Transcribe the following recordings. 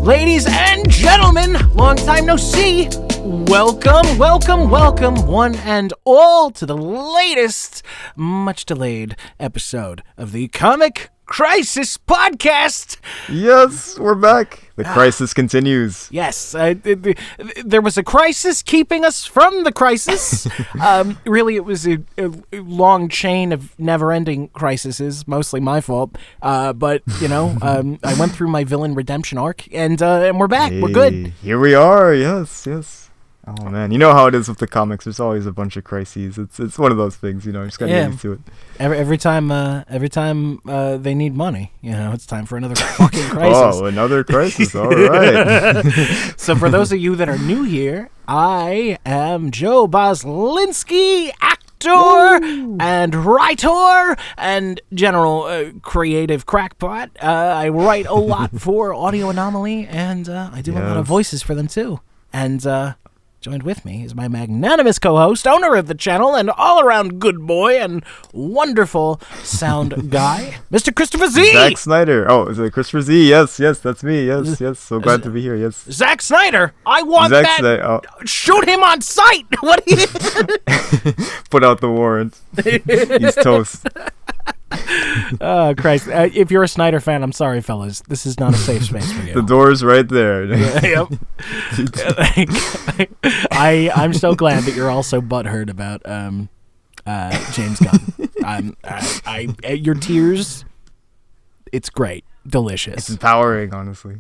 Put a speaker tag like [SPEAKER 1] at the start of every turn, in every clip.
[SPEAKER 1] Ladies and gentlemen, long time no see. Welcome, one and all to the latest, much delayed episode of the Comic Crisis Podcast.
[SPEAKER 2] Yes, we're back. The crisis continues.
[SPEAKER 1] Yes, there was a crisis keeping us from the crisis. Really, it was a long chain of never-ending crises, mostly my fault. But, you know, I went through my villain redemption arc, and we're back.
[SPEAKER 2] Hey,
[SPEAKER 1] we're good.
[SPEAKER 2] Here we are, yes. Oh, man. You know how it is with the comics. There's always a bunch of crises. It's one of those things, you know. You just gotta get used to it.
[SPEAKER 1] Every time they need money, you know, it's time for another fucking crisis.
[SPEAKER 2] Oh, another crisis. All right.
[SPEAKER 1] So for those of you that are new here, I am Joe Bozlinkski, actor and writer and general creative crackpot. I write a lot for Audio Anomaly, and I do a lot of voices for them too. And joined with me is my magnanimous co-host, owner of the channel, and all-around good boy and wonderful sound guy, Mr. Christopher Z.
[SPEAKER 2] Zack Snyder. Oh, is it Christopher Z? Yes, that's me. Yes. So glad to be here. Yes.
[SPEAKER 1] Zack Snyder. I want
[SPEAKER 2] Zack
[SPEAKER 1] that.
[SPEAKER 2] Snyder. Oh.
[SPEAKER 1] Shoot him on sight. What?
[SPEAKER 2] Put out the warrant. He's toast.
[SPEAKER 1] Oh, Christ. If you're a Snyder fan, I'm sorry, fellas. This is not a safe space for you.
[SPEAKER 2] The door's right there.
[SPEAKER 1] Yep. I'm so glad that you're also butthurt about James Gunn. Your tears, it's great. Delicious.
[SPEAKER 2] It's empowering, honestly.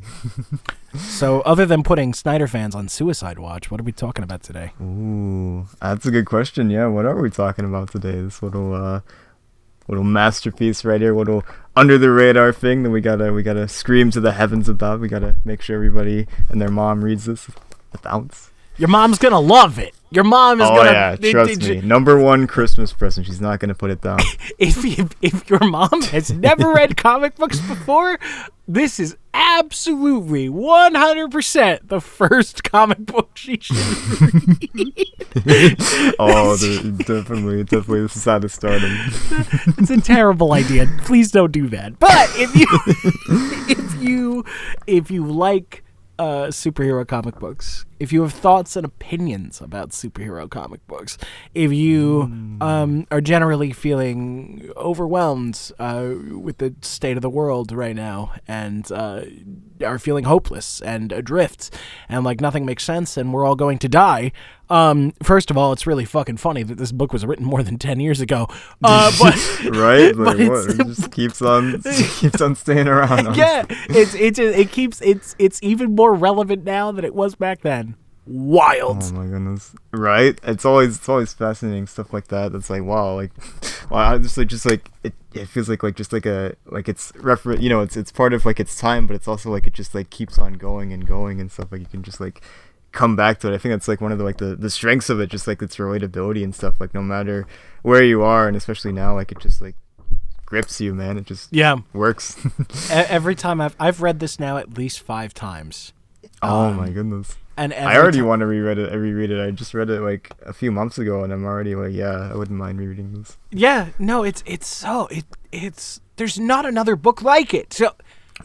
[SPEAKER 1] So, other than putting Snyder fans on suicide watch, what are we talking about today?
[SPEAKER 2] Ooh, that's a good question. Yeah, what are we talking about today? This little masterpiece right here, little under the radar thing that we gotta scream to the heavens about. We gotta make sure everybody and their mom reads this with ounce.
[SPEAKER 1] Your mom's gonna love it. Your mom is gonna.
[SPEAKER 2] Oh yeah, trust me. Number one Christmas present. She's not gonna put it down.
[SPEAKER 1] If your mom has never read comic books before, this is absolutely 100% the first comic book she should read.
[SPEAKER 2] Oh, definitely. This is how to start them.
[SPEAKER 1] It's a terrible idea. Please don't do that. But if you like superhero comic books, if you have thoughts and opinions about superhero comic books, if you are generally feeling overwhelmed with the state of the world right now and are feeling hopeless and adrift and like nothing makes sense and we're all going to die, first of all, it's really fucking funny that this book was written more than 10 years ago. But
[SPEAKER 2] right? Like, what? It just keeps on staying around.
[SPEAKER 1] Yeah, it's even more relevant now than it was back then. Wild.
[SPEAKER 2] Oh my goodness. Right? It's always fascinating stuff like that. That's like, wow, I just like it feels like it's you know, it's part of like its time, but it's also like it just like keeps on going and stuff. Like you can just like come back to it. I think that's like one of the strengths of it, just like its relatability and stuff. Like no matter where you are, and especially now, like it just like grips you, man. It just works.
[SPEAKER 1] Every time I've read this now at least 5 times.
[SPEAKER 2] Oh my goodness.
[SPEAKER 1] And
[SPEAKER 2] I already want to reread it. I just read it like a few months ago, and I'm already like, yeah, I wouldn't mind rereading this.
[SPEAKER 1] Yeah, no, it's there's not another book like it. So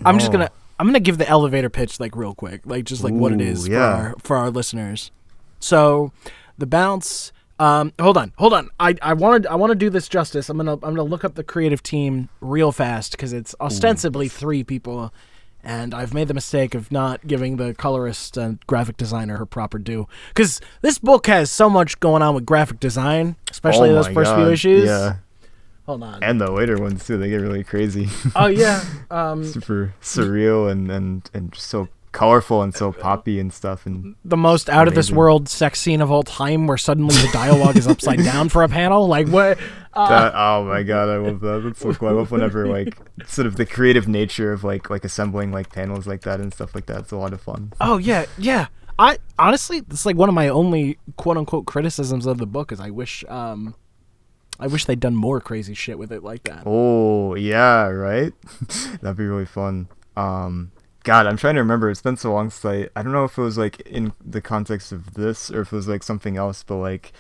[SPEAKER 1] I'm gonna give the elevator pitch like real quick, like just like what it is for our listeners. So the bounce. Hold on. I want to do this justice. I'm gonna look up the creative team real fast because it's ostensibly 3 people. And I've made the mistake of not giving the colorist and graphic designer her proper due. Because this book has so much going on with graphic design, especially those first few issues.
[SPEAKER 2] Yeah.
[SPEAKER 1] Hold on.
[SPEAKER 2] And the later ones, too. They get really crazy.
[SPEAKER 1] Oh, yeah.
[SPEAKER 2] Super surreal and just so colorful and so poppy and stuff. And
[SPEAKER 1] the most out-of-this-world sex scene of all time where suddenly the dialogue is upside down for a panel. Like, what?
[SPEAKER 2] Oh my god, I love that. That's so cool. I love whenever like sort of the creative nature of like assembling like panels like that and stuff like that. It's a lot of fun.
[SPEAKER 1] Oh yeah. I honestly, it's like one of my only quote unquote criticisms of the book is I wish they'd done more crazy shit with it like that.
[SPEAKER 2] Oh yeah, right. That'd be really fun. God, I'm trying to remember. It's been so long since I don't know if it was like in the context of this or if it was like something else, but like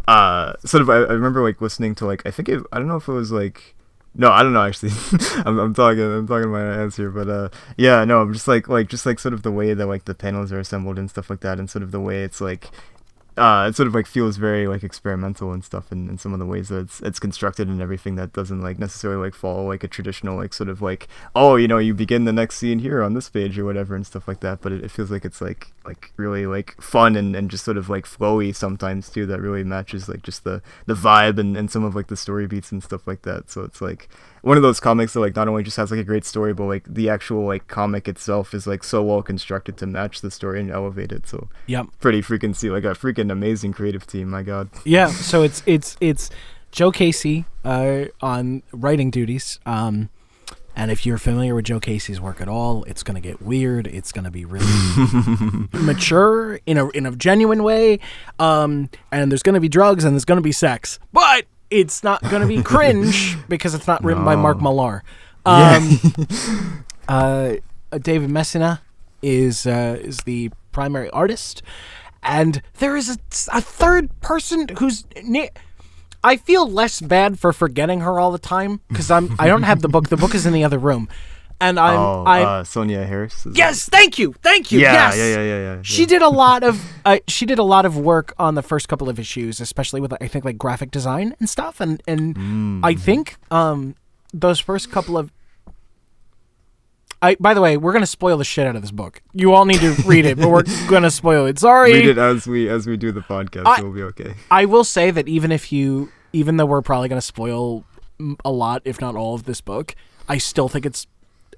[SPEAKER 2] sort of I remember like listening to like I don't know if it was like No, I don't know actually. I'm talking my answer, but yeah, no, I'm just like sort of the way that like the panels are assembled and stuff like that, and sort of the way it's like it sort of like feels very like experimental and stuff, and some of the ways that it's constructed and everything that doesn't like necessarily like follow like a traditional like sort of like, oh, you know, you begin the next scene here on this page or whatever and stuff like that, but it feels like it's like really like fun and just sort of like flowy sometimes too, that really matches like just the vibe and some of like the story beats and stuff like that. So it's like one of those comics that like not only just has like a great story, but like the actual like comic itself is like so well constructed to match the story and elevate it. So
[SPEAKER 1] yep,
[SPEAKER 2] pretty freaking like a freaking amazing creative team. My God.
[SPEAKER 1] Yeah. So it's Joe Casey on writing duties. And if you're familiar with Joe Casey's work at all, it's gonna get weird. It's gonna be really mature in a genuine way. And there's gonna be drugs and there's gonna be sex, but it's not going to be cringe because it's not written by Mark Millar. David Messina is the primary artist, and there is a third person who's I feel less bad for forgetting her all the time because I don't have the book. The book is in the other room. And I'm
[SPEAKER 2] Sonia Harris.
[SPEAKER 1] Yes, thank you.
[SPEAKER 2] Yeah,
[SPEAKER 1] yes.
[SPEAKER 2] yeah.
[SPEAKER 1] She did a lot of work on the first couple of issues, especially with I think like graphic design and stuff. And I think those first couple of. By the way, we're gonna spoil the shit out of this book. You all need to read it, but we're gonna spoil it. Sorry.
[SPEAKER 2] Read it as we do the podcast. It'll be okay.
[SPEAKER 1] I will say that even though we're probably gonna spoil a lot, if not all, of this book, I still think it's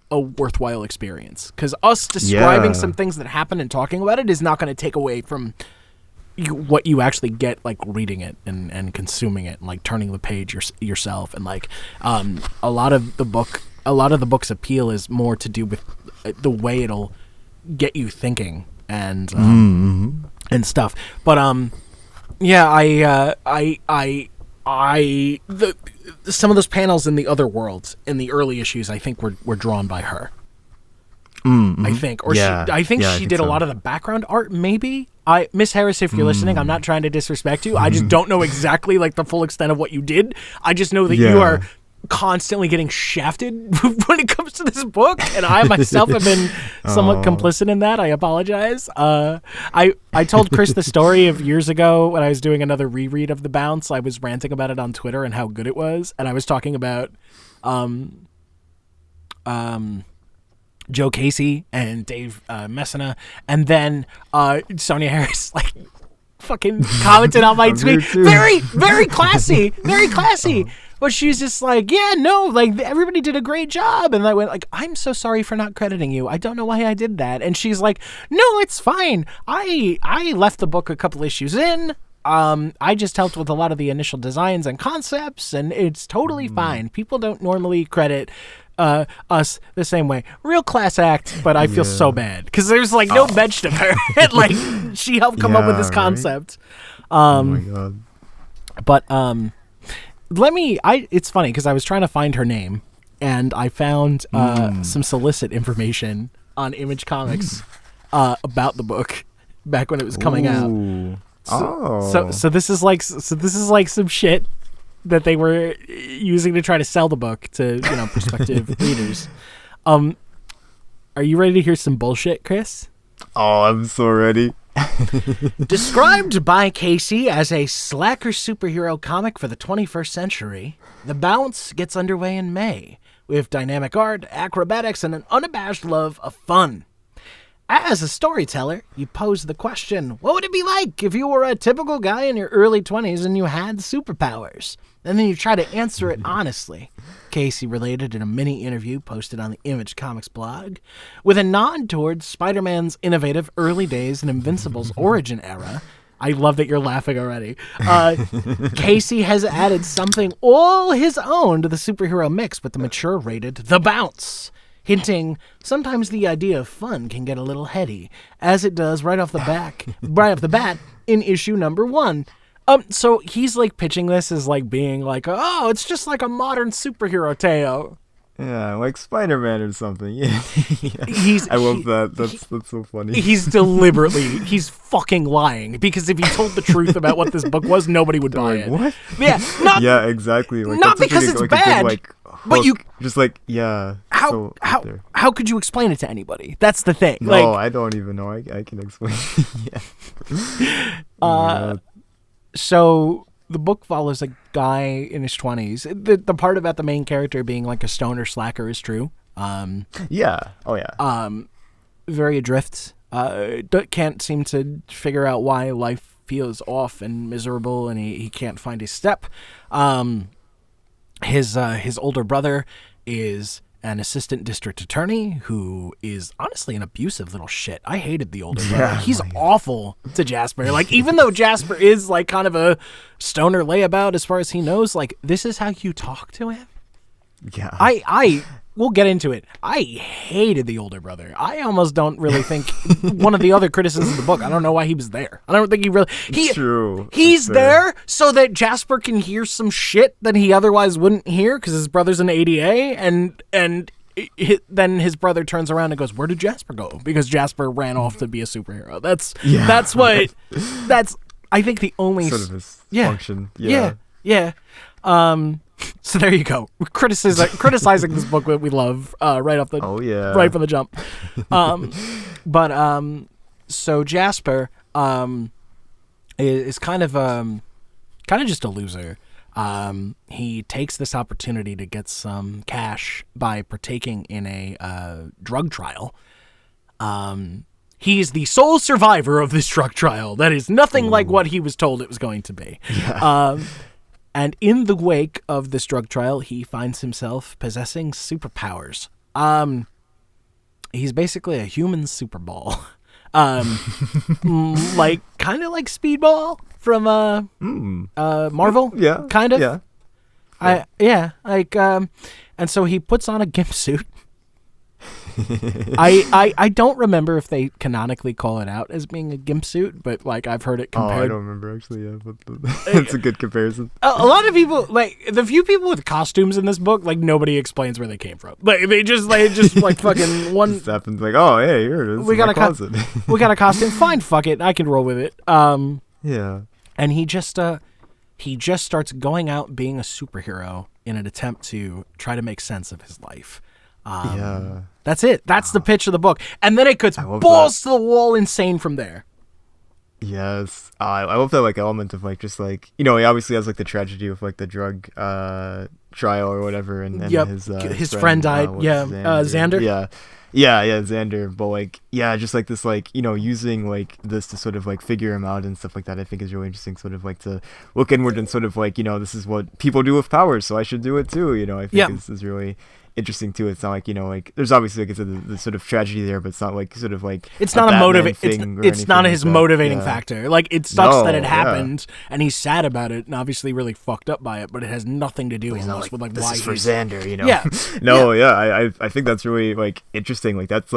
[SPEAKER 1] a worthwhile experience, because us describing some things that happen and talking about it is not going to take away from what you actually get, like reading it and consuming it and like turning the page yourself, and like a lot of the book's appeal is more to do with the way it'll get you thinking and stuff. But some of those panels in the other worlds in the early issues, I think were drawn by her. I think, or I think she did a lot of the background art. Maybe Miss Harris, if you're listening, I'm not trying to disrespect you. I just don't know exactly like the full extent of what you did. I just know that you are constantly getting shafted when it comes to this book, and I myself have been somewhat complicit in that. I apologize. I told Chris the story of years ago when I was doing another reread of The Bounce. I was ranting about it on Twitter and how good it was, and I was talking about Joe Casey and Dave Messina, and then Sonia Harris like fucking commented on my tweet. Very, very classy, very classy. But she's just like, yeah, no, like everybody did a great job. And I went like, I'm so sorry for not crediting you. I don't know why I did that. And she's like, no, it's fine. I left the book a couple issues in. I just helped with a lot of the initial designs and concepts, and it's totally fine. People don't normally credit us the same way. Real class act, but I feel so bad because there's like no mention of her. Like she helped come up with this concept.
[SPEAKER 2] Oh my God.
[SPEAKER 1] But it's funny because I was trying to find her name, and I found some solicit information on Image Comics about the book back when it was coming out. So this is like some shit that they were using to try to sell the book to prospective readers. Are you ready to hear some bullshit, Chris?
[SPEAKER 2] Oh, I'm so ready.
[SPEAKER 1] Described by Casey as a slacker superhero comic for the 21st century, The Bounce gets underway in May with dynamic art, acrobatics, and an unabashed love of fun. As a storyteller, you pose the question, what would it be like if you were a typical guy in your early 20s and you had superpowers? And then you try to answer it honestly. Casey related in a mini interview posted on the Image Comics blog. With a nod towards Spider-Man's innovative early days and Invincible's origin era, I love that you're laughing already. Casey has added something all his own to the superhero mix with the mature-rated The Bounce, hinting sometimes the idea of fun can get a little heady, as it does right off the bat in issue number 1. So he's like pitching this as like being like, oh, it's just like a modern superhero tale.
[SPEAKER 2] Yeah, like Spider-Man or something. Yeah. I love that. That's so funny.
[SPEAKER 1] He's fucking lying, because if he told the truth about what this book was, nobody would buy it.
[SPEAKER 2] What?
[SPEAKER 1] Yeah,
[SPEAKER 2] yeah, exactly. Like,
[SPEAKER 1] not because it's bad. But you
[SPEAKER 2] just like
[SPEAKER 1] how could you explain it to anybody? That's the thing.
[SPEAKER 2] No, I don't even know. I can explain.
[SPEAKER 1] So the book follows a guy in his 20s. The part about the main character being like a stoner slacker is true. Very adrift. Can't seem to figure out why life feels off and miserable, and he can't find his step. His older brother is an assistant district attorney who is honestly an abusive little shit. I hated the older brother. He's awful to Jasper. Like, even though Jasper is like kind of a stoner layabout as far as he knows, like, this is how you talk to him.
[SPEAKER 2] Yeah.
[SPEAKER 1] We'll get into it. I hated the older brother. I almost don't really think one of the other criticisms of the book, I don't know why he was there. I don't think he really...
[SPEAKER 2] True.
[SPEAKER 1] He's there so that Jasper can hear some shit that he otherwise wouldn't hear because his brother's an ADA, and then his brother turns around and goes, "Where did Jasper go?" Because Jasper ran off to be a superhero. That's I think the only...
[SPEAKER 2] sort of his function. Yeah.
[SPEAKER 1] So there you go. Criticizing this book that we love right from the jump. So Jasper is kind of just a loser. He takes this opportunity to get some cash by partaking in a drug trial. He is the sole survivor of this drug trial. That is nothing like what he was told it was going to be.
[SPEAKER 2] Yeah.
[SPEAKER 1] And in the wake of this drug trial, he finds himself possessing superpowers. He's basically a human Super Ball. Like, kind of like Speedball from Marvel.
[SPEAKER 2] Yeah.
[SPEAKER 1] Kind of.
[SPEAKER 2] Yeah.
[SPEAKER 1] And so he puts on a gimp suit. I don't remember if they canonically call it out as being a gimp suit, but like I've heard it compared.
[SPEAKER 2] I don't remember actually. Yeah, but it's a good comparison.
[SPEAKER 1] A lot of people, like the few people with costumes in this book, like nobody explains where they came from. Like they just like fucking one.
[SPEAKER 2] Just happens like, oh hey, here it is. We got
[SPEAKER 1] a costume. Fine, fuck it. I can roll with it.
[SPEAKER 2] Yeah.
[SPEAKER 1] And he just starts going out being a superhero in an attempt to try to make sense of his life. That's it. That's the pitch of the book. And then it gets balls to the wall insane from there.
[SPEAKER 2] Yes. I love that like element of like just like, you know, he obviously has like the tragedy of like the drug trial or whatever, and his friend died. Xander. Yeah, Xander. But like, just like this, like, you know, using like this to sort of like figure him out and stuff like that, I think is really interesting. Sort of like to look inward and sort of like, you know, this is what people do with powers, so I should do it too. You know, I think is really interesting too. It's not like, you know, like there's obviously like the sort of tragedy there, but it's not like sort of like
[SPEAKER 1] it's not a motivating. It's not his motivating factor. Like it sucks that it happened, and he's sad about it, and obviously really fucked up by it. But it has nothing to do with like
[SPEAKER 2] this
[SPEAKER 1] why
[SPEAKER 2] is for Xander, you know. I think that's really like interesting. Like that's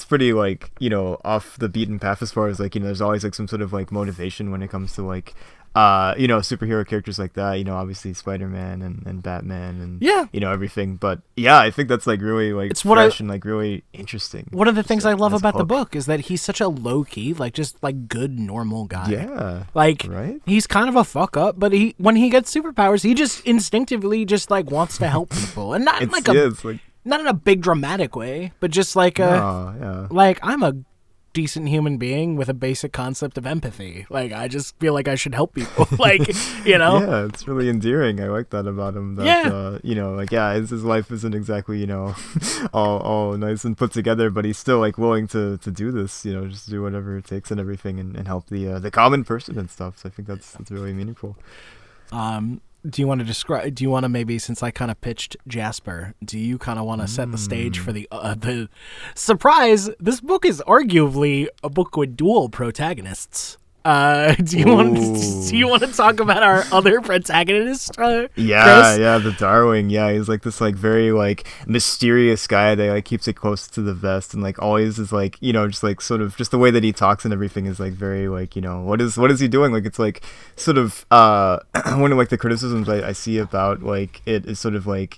[SPEAKER 2] pretty like, you know, off the beaten path as far as like, you know, there's always like some sort of like motivation when it comes to like you know, superhero characters like that, you know, obviously Spider-Man and Batman and you know, everything. But I think that's like really like fresh and like really interesting.
[SPEAKER 1] One of the things I love about the book is that he's such a low-key, like just like good normal guy.
[SPEAKER 2] Yeah.
[SPEAKER 1] Like he's kind of a fuck up, but when he gets superpowers, he just instinctively just like wants to help people, and not not in a big dramatic way, but just like like I'm a decent human being with a basic concept of empathy. Like I just feel like I should help people. Like, you know.
[SPEAKER 2] Yeah, it's really endearing. I like that about him. That, you know, like his life isn't exactly, you know, all nice and put together, but he's still like willing to do this. You know, just do whatever it takes and everything, and help the common person and stuff. So I think that's really meaningful.
[SPEAKER 1] Do you want to maybe, since I kind of pitched Jasper, do you kind of want to set the stage for the surprise? This book is arguably a book with dual protagonists. Do you want to talk about our other protagonist? Chris?
[SPEAKER 2] The Darwing. Yeah, he's like this like very like mysterious guy that like keeps it close to the vest, and like always is like, you know, just like sort of just the way that he talks and everything is like very like, you know, what is he doing? Like it's like sort of one of like the criticisms I see about like it is sort of like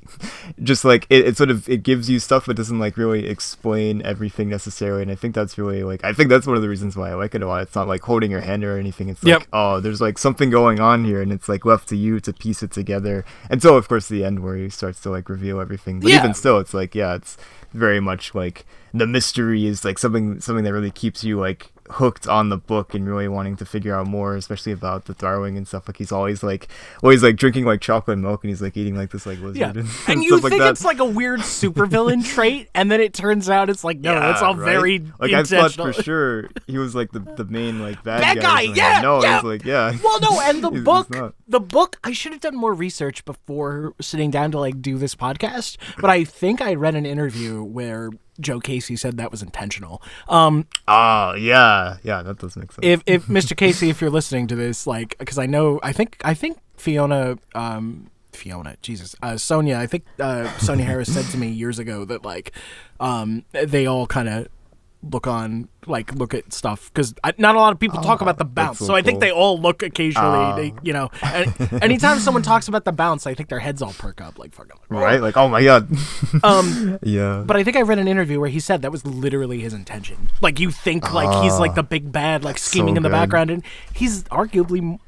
[SPEAKER 2] just like it sort of it gives you stuff but doesn't like really explain everything necessarily, and I think that's really like, I think that's one of the reasons why I like it a lot. It's not like holding your hand understand it or anything. It's like, oh, there's like something going on here, and it's like left to you to piece it together. And so, of course, the end where he starts to like reveal everything. But even still, it's like, yeah, it's very much like the mystery is like something that really keeps you like hooked on the book and really wanting to figure out more, especially about the Darling and stuff. Like he's always like drinking like chocolate milk, and he's like eating like this like lizard
[SPEAKER 1] and you think it's like a weird supervillain trait, and then it turns out it's like it's all very
[SPEAKER 2] like
[SPEAKER 1] intentional.
[SPEAKER 2] I thought for sure he was like the main like bad
[SPEAKER 1] guy.
[SPEAKER 2] He's like
[SPEAKER 1] well, no, and the book I should have done more research before sitting down to like do this podcast, but I think I read an interview where Joe Casey said that was intentional.
[SPEAKER 2] That does make sense.
[SPEAKER 1] If Mr. Casey, if you're listening to this, like, because I think Sonia, I think Sonia Harris said to me years ago that like they all kind of look at stuff because not a lot of people talk about the bounce, so I think they all look occasionally. Anytime someone talks about the bounce, I think their heads all perk up like fucking
[SPEAKER 2] right, like oh my god.
[SPEAKER 1] But I think I read an interview where he said that was literally his intention. Like you think like he's like the big bad like scheming in the background, and he's arguably.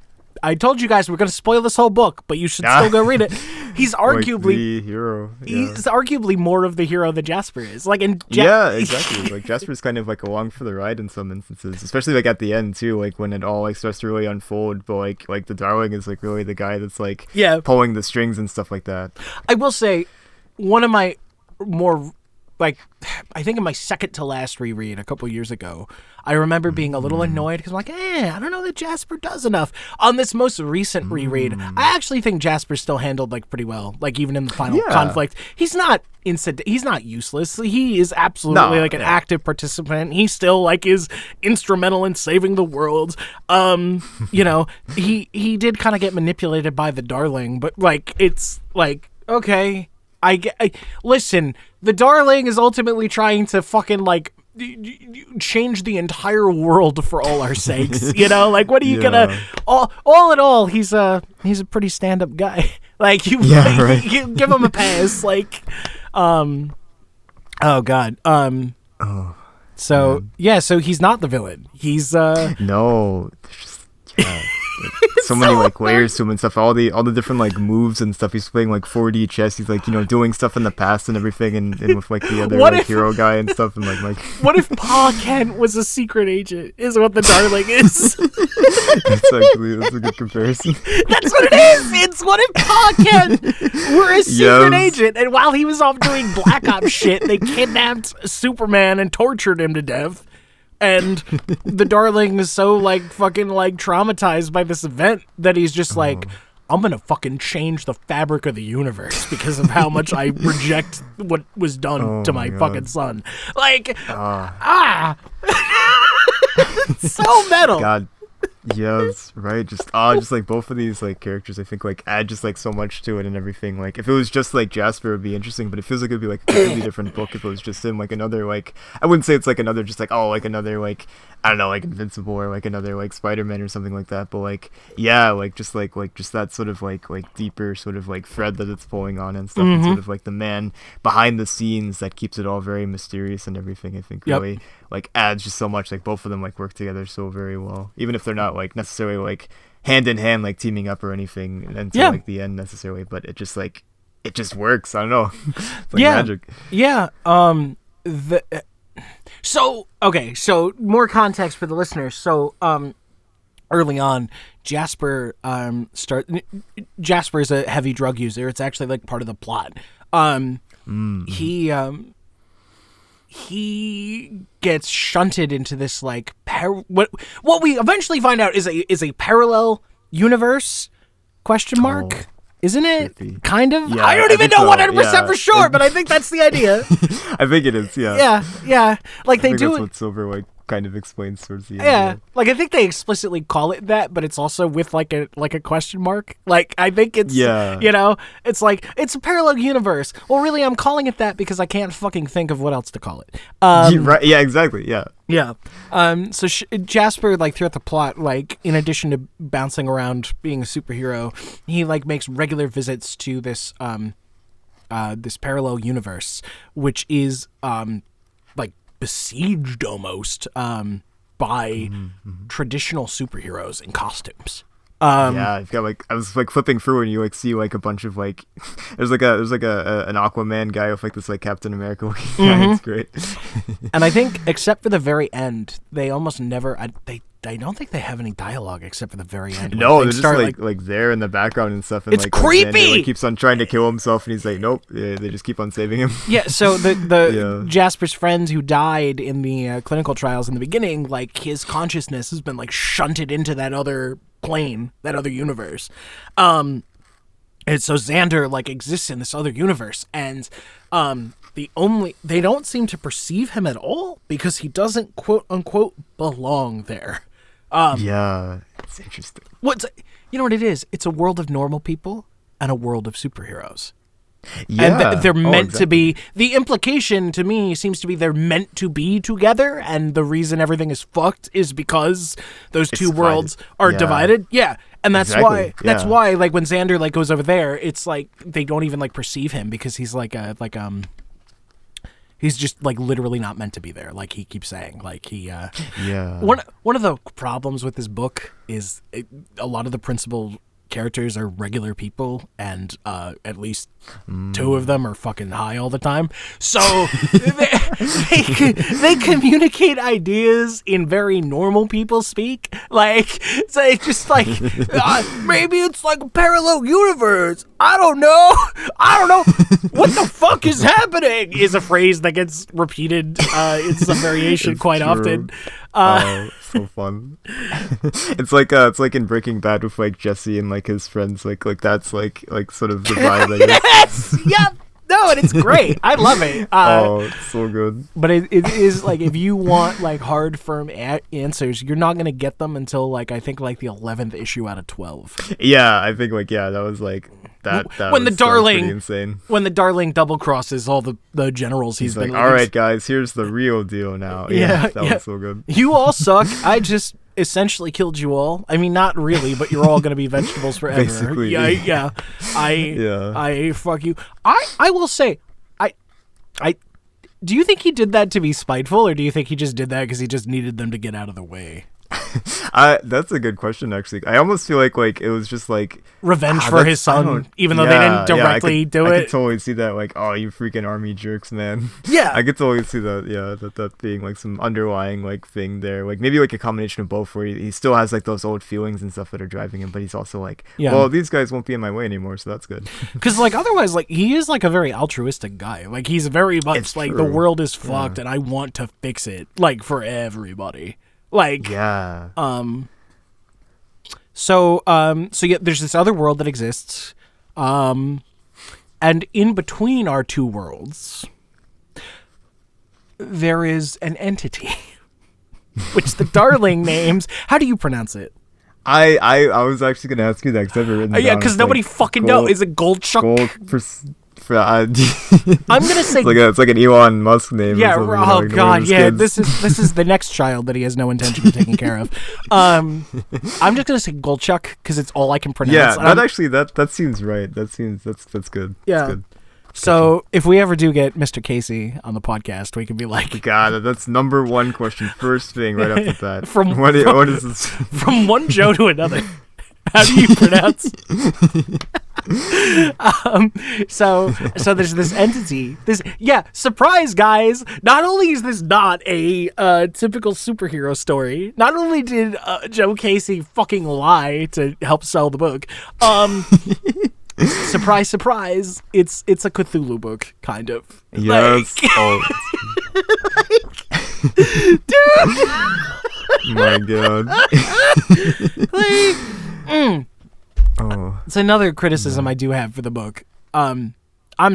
[SPEAKER 1] I told you guys we're going to spoil this whole book, but you should still go read it. He's arguably
[SPEAKER 2] like the hero.
[SPEAKER 1] He's arguably more of the hero than Jasper is. Like
[SPEAKER 2] exactly. Like Jasper's kind of like along for the ride in some instances, especially like at the end too. Like when it all like starts to really unfold, but like the Darling is like really the guy that's like pulling the strings and stuff like that.
[SPEAKER 1] I will say, one of my more like I think in my second to last reread a couple years ago, I remember being a little annoyed because I'm like, I don't know that Jasper does enough. On this most recent reread, I actually think Jasper still handled like pretty well. Like even in the final conflict, he's not useless. He is absolutely an active participant. He still like is instrumental in saving the world. He did kind of get manipulated by the Darling, but like it's like okay. Listen, the Darling is ultimately trying to fucking like change the entire world for all our sakes. Like what are you gonna? All in all, he's a pretty stand-up guy. Like you give him a pass. Like, oh god. So he's not the villain. He's
[SPEAKER 2] no. So many like layers to him and stuff. All the different like moves and stuff. He's playing like 4D chess. He's like doing stuff in the past and everything, and with like the other hero guy and stuff. And like
[SPEAKER 1] what if Pa Kent was a secret agent? Is what the Darling is.
[SPEAKER 2] That's a good comparison.
[SPEAKER 1] That's what it is. It's what if Pa Kent were a secret agent, and while he was off doing Black Ops shit, they kidnapped Superman and tortured him to death. And the Darling is so like fucking like traumatized by this event that he's just like, I'm gonna fucking change the fabric of the universe because of how much I reject what was done to my fucking son. Like, so metal.
[SPEAKER 2] God. Yes, right. Just like both of these like characters, I think like add just like so much to it and everything. Like if it was just like Jasper, it would be interesting, but it feels like it'd be like a completely different book if it was just him. Like another like I wouldn't say it's like another just like like another like I don't know like Invincible or like another like Spider-Man or something like that. But like like just that sort of like deeper sort of like thread that it's pulling on and stuff. And sort of like the man behind the scenes that keeps it all very mysterious and everything. I think really like adds just so much. Like both of them like work together so very well, even if they're not like necessarily like hand in hand like teaming up or anything until like the end necessarily, but it just works. I don't know. It's like magic.
[SPEAKER 1] So more context for the listeners. So early on, Jasper is a heavy drug user. It's actually like part of the plot. He gets shunted into this like what we eventually find out is a parallel universe ? Isn't it? Trippy. Kind of? Yeah, I don't even know 100% for sure, but I think that's the idea.
[SPEAKER 2] I think it is, yeah.
[SPEAKER 1] Yeah. Like they do
[SPEAKER 2] that's what Silver like kind of explains towards the end.
[SPEAKER 1] Yeah. Like I think they explicitly call it that, but it's also with like a question mark. Like I think it's it's like it's a parallel universe. Well, really I'm calling it that because I can't fucking think of what else to call it.
[SPEAKER 2] Right. Yeah, exactly. Yeah.
[SPEAKER 1] Yeah. So Jasper, like throughout the plot, like in addition to bouncing around being a superhero, he like makes regular visits to this this parallel universe, which is like besieged almost by traditional superheroes in costumes.
[SPEAKER 2] Yeah, I've got like I was like flipping through and you like see like a bunch of like there's an Aquaman guy with like this like Captain America looking guy. It's great.
[SPEAKER 1] And I think except for the very end, they almost never I don't think they have any dialogue except for the very end.
[SPEAKER 2] No, they're just like there in the background and stuff. And
[SPEAKER 1] it's
[SPEAKER 2] like
[SPEAKER 1] creepy.
[SPEAKER 2] Xander, like, keeps on trying to kill himself, and he's like, nope. Yeah, they just keep on saving him.
[SPEAKER 1] Yeah. So the Jasper's friends who died in the clinical trials in the beginning, like his consciousness has been like shunted into that other plane, that other universe. And so Xander like exists in this other universe, and they don't seem to perceive him at all because he doesn't quote unquote belong there.
[SPEAKER 2] Yeah, it's interesting.
[SPEAKER 1] You know what it is? It's a world of normal people and a world of superheroes.
[SPEAKER 2] Yeah,
[SPEAKER 1] and they're meant to be. The implication to me seems to be they're meant to be together, and the reason everything is fucked is because those two worlds are divided. Yeah, and that's why like when Xander like goes over there, it's like they don't even like perceive him because he's he's just like literally not meant to be there. Like he keeps saying, like he. One of the problems with this book is a lot of the principal characters are regular people, and at least two of them are fucking high all the time. So they communicate ideas in very normal people speak. Like, so it's just like maybe it's like a parallel universe. I don't know. What the fuck is happening? Is a phrase that gets repeated in some variation quite true. Often.
[SPEAKER 2] So fun. It's like in Breaking Bad with like Jesse and like his friends, like that's like sort of the vibe.
[SPEAKER 1] Yes, yep. No, and it's great. I love it.
[SPEAKER 2] It's so good.
[SPEAKER 1] But it is like if you want like hard, firm answers, you're not gonna get them until like I think like the 11th issue out of 12.
[SPEAKER 2] Yeah, I think like that was like that
[SPEAKER 1] when
[SPEAKER 2] was,
[SPEAKER 1] the Darling
[SPEAKER 2] insane.
[SPEAKER 1] When the Darling double crosses all the generals he's been
[SPEAKER 2] like, all right guys, here's the real deal now. That was so good.
[SPEAKER 1] You all suck. I just essentially killed you all. I mean, not really, but you're all gonna be vegetables forever.
[SPEAKER 2] Basically.
[SPEAKER 1] I fuck you. I will say, I do you think he did that to be spiteful, or do you think he just did that because he just needed them to get out of the way?
[SPEAKER 2] That's a good question, actually. I almost feel like it was just like
[SPEAKER 1] revenge for his son, even though they didn't directly do it.
[SPEAKER 2] I could totally see that, like, oh, you freaking army jerks, man.
[SPEAKER 1] Yeah,
[SPEAKER 2] I could totally see that. Yeah, that being like some underlying like thing there, like maybe like a combination of both, where he still has like those old feelings and stuff that are driving him, but he's also like, well, these guys won't be in my way anymore, so that's good.
[SPEAKER 1] Because like otherwise, like he is like a very altruistic guy. Like he's very much it's like true. The world is fucked, and I want to fix it, like for everybody. Like So yeah, there's this other world that exists, and in between our two worlds, there is an entity, which the Darling names. How do you pronounce it?
[SPEAKER 2] I was actually gonna ask you that because I've written.
[SPEAKER 1] Yeah, because nobody fucking knows. Is it Goldchuck? I'm gonna say
[SPEAKER 2] it's like an Elon Musk name.
[SPEAKER 1] Yeah. Oh god. Yeah. This is the next child that he has no intention of taking care of. I'm just gonna say Goldchuck because it's all I can pronounce.
[SPEAKER 2] Yeah. That seems right. That's good.
[SPEAKER 1] Yeah.
[SPEAKER 2] That's good.
[SPEAKER 1] So if we ever do get Mr. Casey on the podcast, we can be like,
[SPEAKER 2] God, that's number one question, first thing right off the bat.
[SPEAKER 1] What
[SPEAKER 2] is this? From
[SPEAKER 1] one Joe to another. How do you pronounce? So there's this entity. Surprise, guys! Not only is this not a typical superhero story, not only did Joe Casey fucking lie to help sell the book, surprise, surprise! It's a Cthulhu book, kind of.
[SPEAKER 2] Yes.
[SPEAKER 1] Dude.
[SPEAKER 2] My God.
[SPEAKER 1] It's another criticism I do have for the book. I'm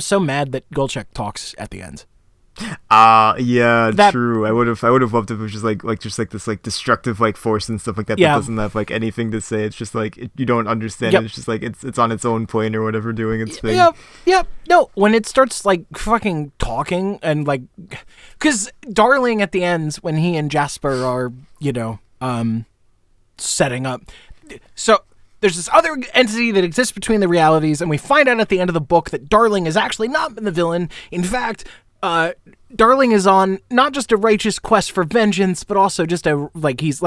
[SPEAKER 1] so mad that Goldchuck talks at the end.
[SPEAKER 2] True. I would have loved if it was just like this like destructive like force and stuff like that that doesn't have like anything to say. It's just like you don't understand it. It's just like it's on its own plane or whatever doing its thing.
[SPEAKER 1] Yep. No, when it starts like fucking talking and like, because Darling at the end when he and Jasper are setting up, so there's this other entity that exists between the realities, and we find out at the end of the book that Darling has actually not been the villain. In fact, Darling is on not just a righteous quest for vengeance, but also just he's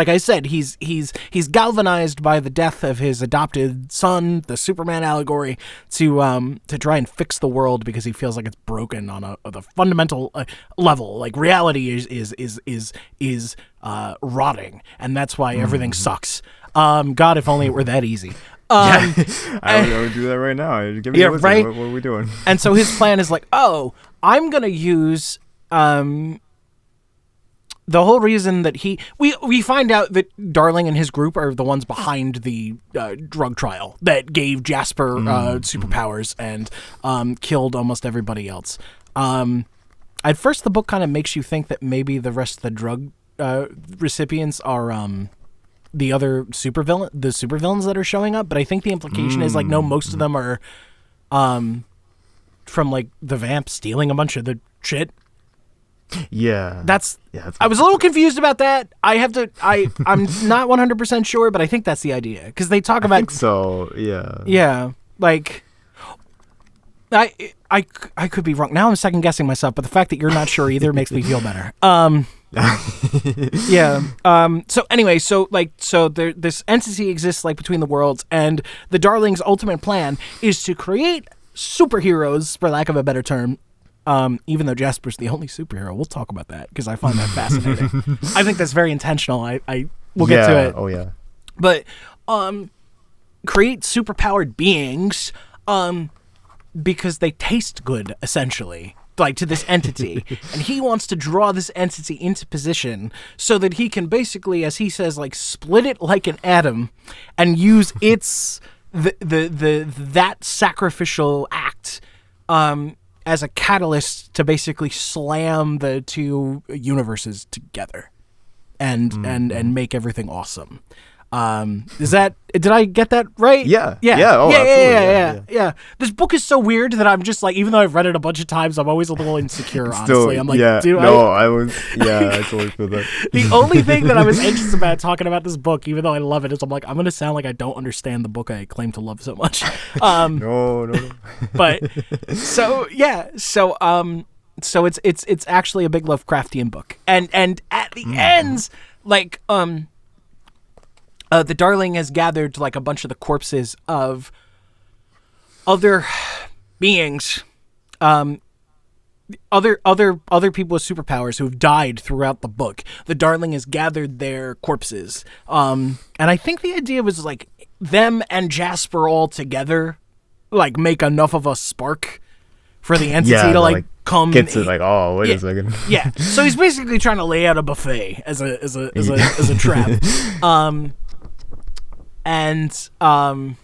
[SPEAKER 1] galvanized by the death of his adopted son, the Superman allegory, to try and fix the world because he feels like it's broken on a fundamental level. Like reality is rotting, and that's why everything sucks. God, if only it were that easy.
[SPEAKER 2] I would do that right now. Give me a listen.
[SPEAKER 1] Right.
[SPEAKER 2] What are we doing?
[SPEAKER 1] And so his plan is like, I'm gonna use the whole reason that we find out that Darling and his group are the ones behind the drug trial that gave Jasper superpowers and killed almost everybody else. At first, the book kind of makes you think that maybe the rest of the drug recipients are the other supervillains that are showing up, but I think the implication is like, no, most of them are from like the vamp stealing a bunch of the shit.
[SPEAKER 2] Yeah.
[SPEAKER 1] I was a little confused about that. I'm not 100% sure, but I think that's the idea because they talk about. I
[SPEAKER 2] think so. Yeah.
[SPEAKER 1] Yeah, like I could be wrong. Now I'm second guessing myself, but the fact that you're not sure either makes me feel better. Yeah. So anyway, this entity exists like between the worlds, and the Darling's ultimate plan is to create superheroes, for lack of a better term. Even though Jasper's the only superhero, we'll talk about that because I find that fascinating. I think that's very intentional. We'll get to it.
[SPEAKER 2] Oh yeah.
[SPEAKER 1] But create superpowered beings because they taste good, essentially. Like to this entity, and he wants to draw this entity into position so that he can basically, as he says, like split it like an atom and use its that sacrificial act as a catalyst to basically slam the two universes together and make everything awesome. Did I get that right?
[SPEAKER 2] Yeah.
[SPEAKER 1] Yeah. This book is so weird that I'm just like, even though I've read it a bunch of times, I'm always a little insecure, honestly. I'm like, dude,
[SPEAKER 2] I totally feel that.
[SPEAKER 1] The only thing that I was anxious about talking about this book, even though I love it, is I'm like, I'm going to sound like I don't understand the book I claim to love so much.
[SPEAKER 2] No.
[SPEAKER 1] But, so it's actually a big Lovecraftian book. And at the ends, like, the Darling has gathered like a bunch of the corpses of other beings, other people with superpowers who have died throughout the book. The Darling has gathered their corpses, and I think the idea was like them and Jasper all together, like make enough of a spark for the entity to like come.
[SPEAKER 2] Gets it like, wait a second.
[SPEAKER 1] Yeah, so he's basically trying to lay out a buffet as a trap. And I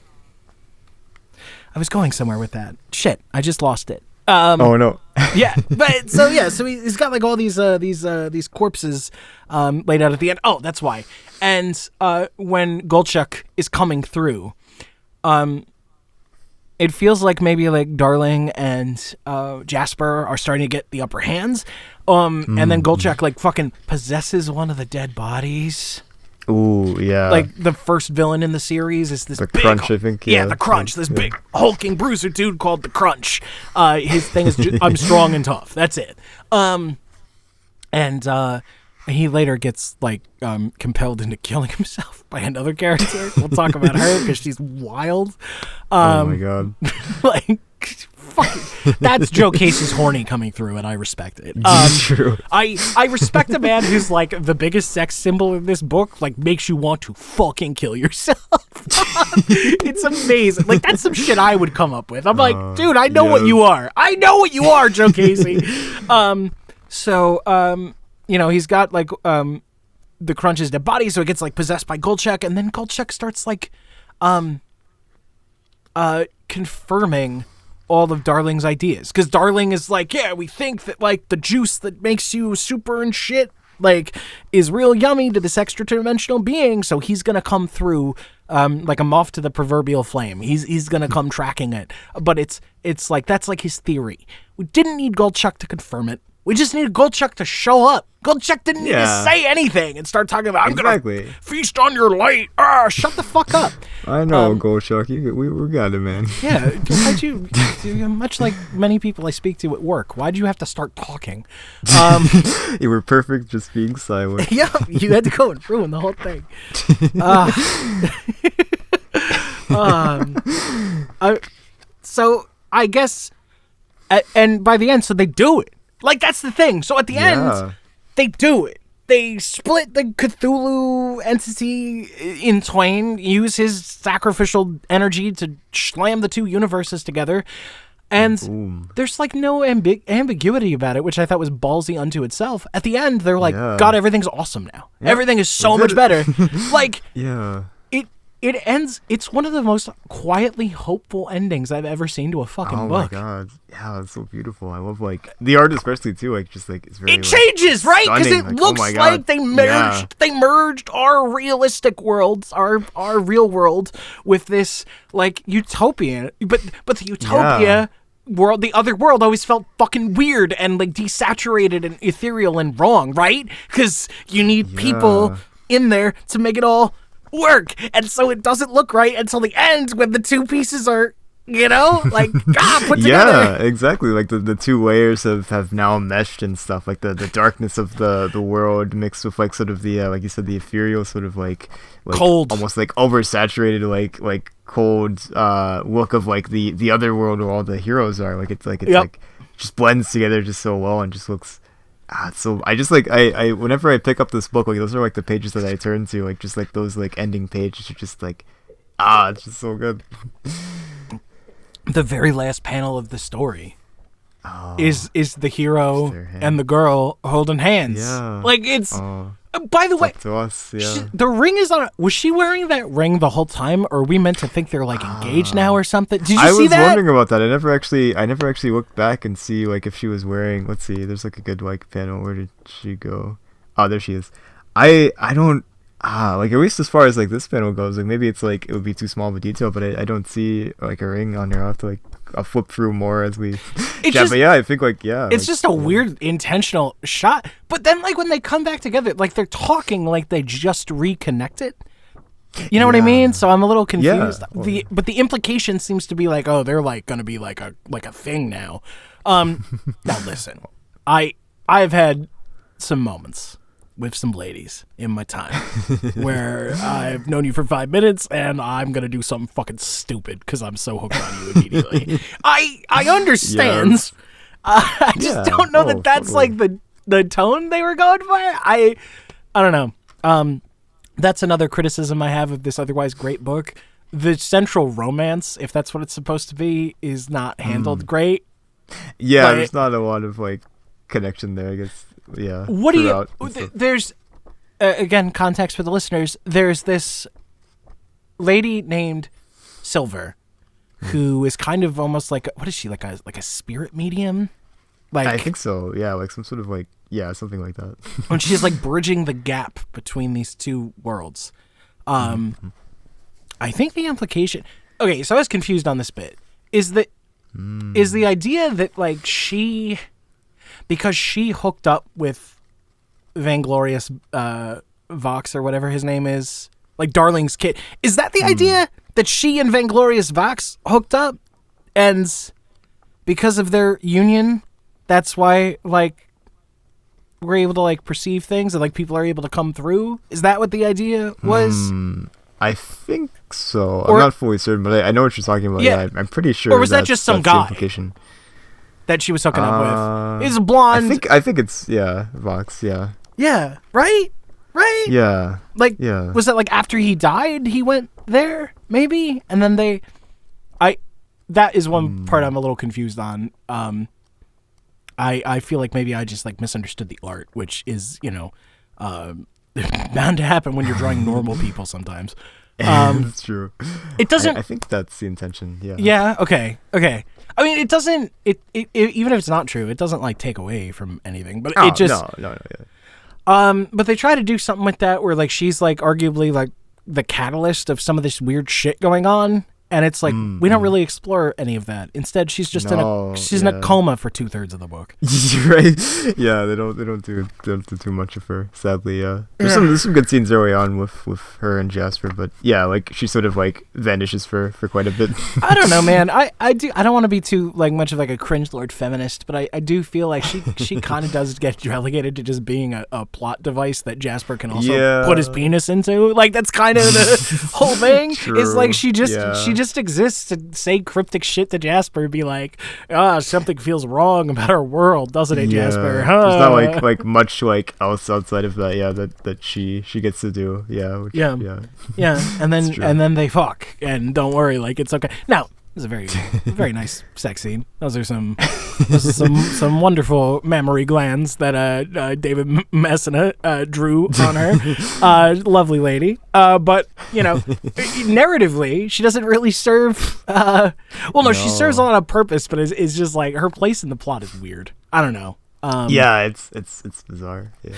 [SPEAKER 1] was going somewhere with that. Shit, I just lost it.
[SPEAKER 2] Oh no.
[SPEAKER 1] Yeah, but so he's got like all these corpses laid out at the end. Oh, that's why. And when Golchuk is coming through, it feels like maybe like Darling and Jasper are starting to get the upper hands. And then Golchuk like fucking possesses one of the dead bodies.
[SPEAKER 2] Ooh, yeah.
[SPEAKER 1] Like the first villain in the series is this
[SPEAKER 2] the
[SPEAKER 1] big,
[SPEAKER 2] Crunch, I think.
[SPEAKER 1] Yeah, the Crunch. This big hulking bruiser dude called the Crunch. His thing is I'm strong and tough. That's it. And he later gets like compelled into killing himself by another character. We'll talk about her because she's wild.
[SPEAKER 2] Oh my god.
[SPEAKER 1] Like. That's Joe Casey's horny coming through, and I respect it.
[SPEAKER 2] True.
[SPEAKER 1] I respect a man who's like the biggest sex symbol in this book, like makes you want to fucking kill yourself. It's amazing. Like that's some shit I would come up with. I'm like, dude, I know what you are. I know what you are, Joe Casey. He's got like the Crunch's dead body, so it gets like possessed by Golchuk, and then Golchuk starts like confirming all of Darling's ideas, because Darling is like, yeah, we think that like the juice that makes you super and shit like is real yummy to this extra dimensional being, so he's gonna come through like a moth to the proverbial flame. He's gonna come tracking it, but it's like that's like his theory. We didn't need Golchuk to confirm it. We just need Goldchuck to show up. Goldchuck didn't need to say anything and start talking about, I'm going to feast on your light. Shut the fuck up.
[SPEAKER 2] I know, Goldchuck. We got it, man.
[SPEAKER 1] Yeah. Why'd you, much like many people I speak to at work, why'd you have to start talking?
[SPEAKER 2] You were perfect just being silent.
[SPEAKER 1] Yeah, you had to go and ruin the whole thing. So I guess, and by the end, so they do it. Like, that's the thing. So at the end, they do it. They split the Cthulhu entity in twain, use his sacrificial energy to slam the two universes together. And there's like no ambiguity about it, which I thought was ballsy unto itself. At the end, they're like, God, everything's awesome now. Yeah. Everything is so much better. Like, it ends. It's one of the most quietly hopeful endings I've ever seen to a fucking book.
[SPEAKER 2] Oh my god, yeah, it's so beautiful. I love like the art, especially too. Like just like it's very.
[SPEAKER 1] It changes, right? Because it looks like they merged. They merged our realistic worlds, our real world, with this like utopian. But the utopia world, the other world, always felt fucking weird and like desaturated and ethereal and wrong, right? Because you need people in there to make it all work, and so it doesn't look right until the end when the two pieces are, like put together.
[SPEAKER 2] Yeah, exactly. Like the two layers have now meshed and stuff. Like the darkness of the world mixed with like sort of the like you said, the ethereal sort of like
[SPEAKER 1] cold,
[SPEAKER 2] almost like oversaturated like cold look of like the other world where all the heroes are. Like it's like just blends together just so well and just looks. So I just like I whenever I pick up this book, like those are like the pages that I turn to, like just like those like ending pages are just like it's just so good.
[SPEAKER 1] The very last panel of the story is the hero and the girl holding hands. Yeah. Like it's by the way,
[SPEAKER 2] to us,
[SPEAKER 1] the ring is on. Was she wearing that ring the whole time, or are we meant to think they're like engaged now or something? Did you see that?
[SPEAKER 2] I was wondering about that. I never actually looked back and see like if she was wearing. Let's see. There's like a good like panel. Where did she go? Oh, there she is. I don't like at least as far as like this panel goes. Like maybe it's like it would be too small of a detail, but I don't see like a ring on her. I'll have to like. I'll flip through more as we but I think like it's
[SPEAKER 1] like, just a weird intentional shot, but then like when they come back together, like they're talking like they just reconnected, you know what I mean? So I'm a little confused. But the implication seems to be like, oh, they're like gonna be like a thing now. Now listen, I've had some moments with some ladies in my time where I've known you for 5 minutes and I'm going to do something fucking stupid because I'm so hooked on you immediately. I understand. Yes. I just don't know that's totally. Like the tone they were going for. I don't know. That's another criticism I have of this otherwise great book. The central romance, if that's what it's supposed to be, is not handled great.
[SPEAKER 2] Yeah, there's not a lot of like connection there, I guess. Yeah.
[SPEAKER 1] What do you? There's again context for the listeners. There's this lady named Silver, who is kind of almost like what is she like a spirit medium? Like
[SPEAKER 2] I think so. Yeah, like some sort of like something like that.
[SPEAKER 1] And she's like bridging the gap between these two worlds. I think the implication. Okay, so I was confused on this bit. Is the idea that like she. Because she hooked up with Vainglorious Vox or whatever his name is, like Darling's kid. Is that the idea that she and Vainglorious Vox hooked up, and because of their union, that's why like we're able to like perceive things and like people are able to come through? Is that what the idea was?
[SPEAKER 2] I think so. I'm not fully certain, but I know what you're talking about. Yeah, I'm pretty sure.
[SPEAKER 1] Or was that just some guy? That she was hooking up with. Is a blonde.
[SPEAKER 2] I think it's Vox. Yeah.
[SPEAKER 1] Yeah. Right.
[SPEAKER 2] Yeah.
[SPEAKER 1] Like, was that like after he died? He went there, maybe, and then they. That is one part I'm a little confused on. I feel like maybe I just like misunderstood the art, which is bound to happen when you're drawing normal people sometimes.
[SPEAKER 2] That's true.
[SPEAKER 1] It doesn't.
[SPEAKER 2] I think that's the intention. Yeah.
[SPEAKER 1] Yeah. Okay. I mean, it doesn't. It even if it's not true, it doesn't like take away from anything. But it just
[SPEAKER 2] no. Yeah.
[SPEAKER 1] But they try to do something with that where like she's like arguably like the catalyst of some of this weird shit going on, And it's like we don't really explore any of that. Instead, she's just in a coma for 2/3 of the book.
[SPEAKER 2] Right? Yeah, they don't do too much of her. Sadly, there's some good scenes early on with her and Jasper, but yeah, like she sort of like vanishes for quite a bit.
[SPEAKER 1] I don't know, man. I don't want to be too like much of like a cringe lord feminist, but I do feel like she kind of does get relegated to just being a plot device that Jasper can also put his penis into. Like that's kind of the whole thing.
[SPEAKER 2] True.
[SPEAKER 1] Is like she just exists to say cryptic shit to Jasper and be like, something feels wrong about our world, doesn't it, Jasper?
[SPEAKER 2] There's not like much like else outside of that, that she gets to do.
[SPEAKER 1] And then they fuck, and don't worry, like it's okay. Now, this is a very very nice sex scene. Those are some some wonderful mammary glands that David Messina drew on her. Lovely lady. But narratively, she doesn't really serve. She serves a lot of purpose, but it's just like her place in the plot is weird. I don't know.
[SPEAKER 2] It's bizarre. Yeah.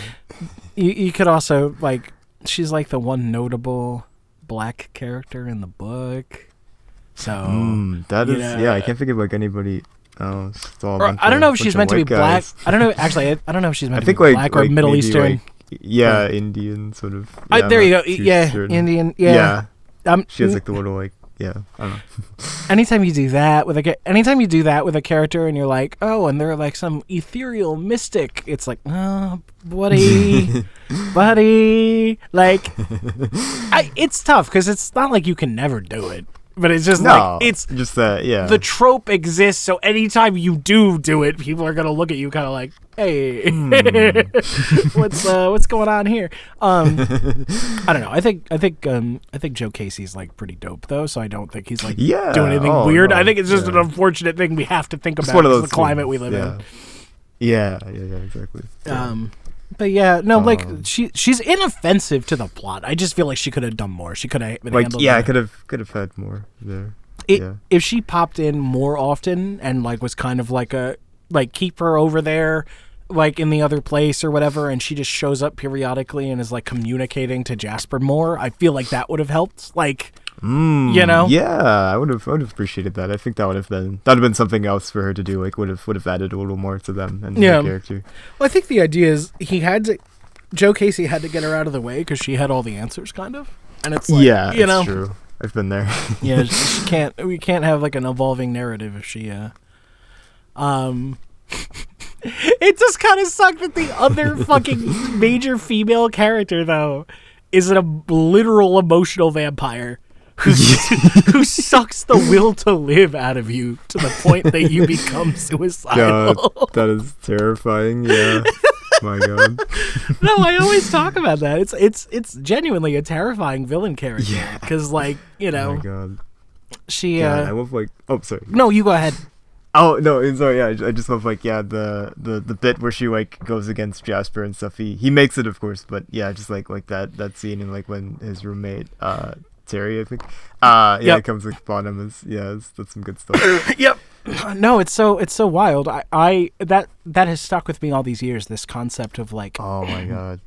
[SPEAKER 1] You could also like she's like the one notable black character in the book. So
[SPEAKER 2] that is I can't think of like anybody else.
[SPEAKER 1] I don't know if she's meant to be black. I don't know. Actually, I don't know if she's meant to be black or Middle Eastern.
[SPEAKER 2] Indian sort of.
[SPEAKER 1] There you go. Indian. Yeah.
[SPEAKER 2] She has like the little like. Yeah, I don't know.
[SPEAKER 1] anytime you do that with a character and you're like, oh, and they're like some ethereal mystic, it's like, oh, buddy, like, it's tough because it's not like you can never do it. But it's just like it's just that the trope exists, so anytime you do it, people are gonna look at you kind of like, hey, what's going on here? I don't know. I think Joe Casey's like pretty dope though, so I don't think he's like doing anything weird. No, I think it's just an unfortunate thing we have to think about because the climate we live in.
[SPEAKER 2] Yeah, exactly.
[SPEAKER 1] But like she's inoffensive to the plot. I just feel like she could have done more. She could have handled.
[SPEAKER 2] I could have had more there.
[SPEAKER 1] If she popped in more often and like was kind of like keep her over there, like in the other place or whatever, and she just shows up periodically and is like communicating to Jasper more, I feel like that would have helped. Like.
[SPEAKER 2] Yeah, I would have appreciated that. I think that would have been something else for her to do. Like would have added a little more to them and their character.
[SPEAKER 1] Well, I think the idea is Joe Casey had to get her out of the way because she had all the answers, kind of. And it's like,
[SPEAKER 2] it's true. I've been there.
[SPEAKER 1] We can't have like an evolving narrative if she. It just kind of sucked that the other fucking major female character though is a literal emotional vampire. Who sucks the will to live out of you to the point that you become suicidal.
[SPEAKER 2] God, that is terrifying. Yeah. My God.
[SPEAKER 1] No, I always talk about that. It's genuinely a terrifying villain character. Yeah. Because like, Oh
[SPEAKER 2] my God.
[SPEAKER 1] She
[SPEAKER 2] I love like sorry.
[SPEAKER 1] No, you go ahead.
[SPEAKER 2] Oh no, sorry, I just love like the bit where she like goes against Jasper and stuff. He makes it, of course, but just like that scene and like when his roommate Terry, I think. It comes like upon him that's some good stuff.
[SPEAKER 1] Yep. No, it's so wild. I that has stuck with me all these years. This concept of like,
[SPEAKER 2] oh my God,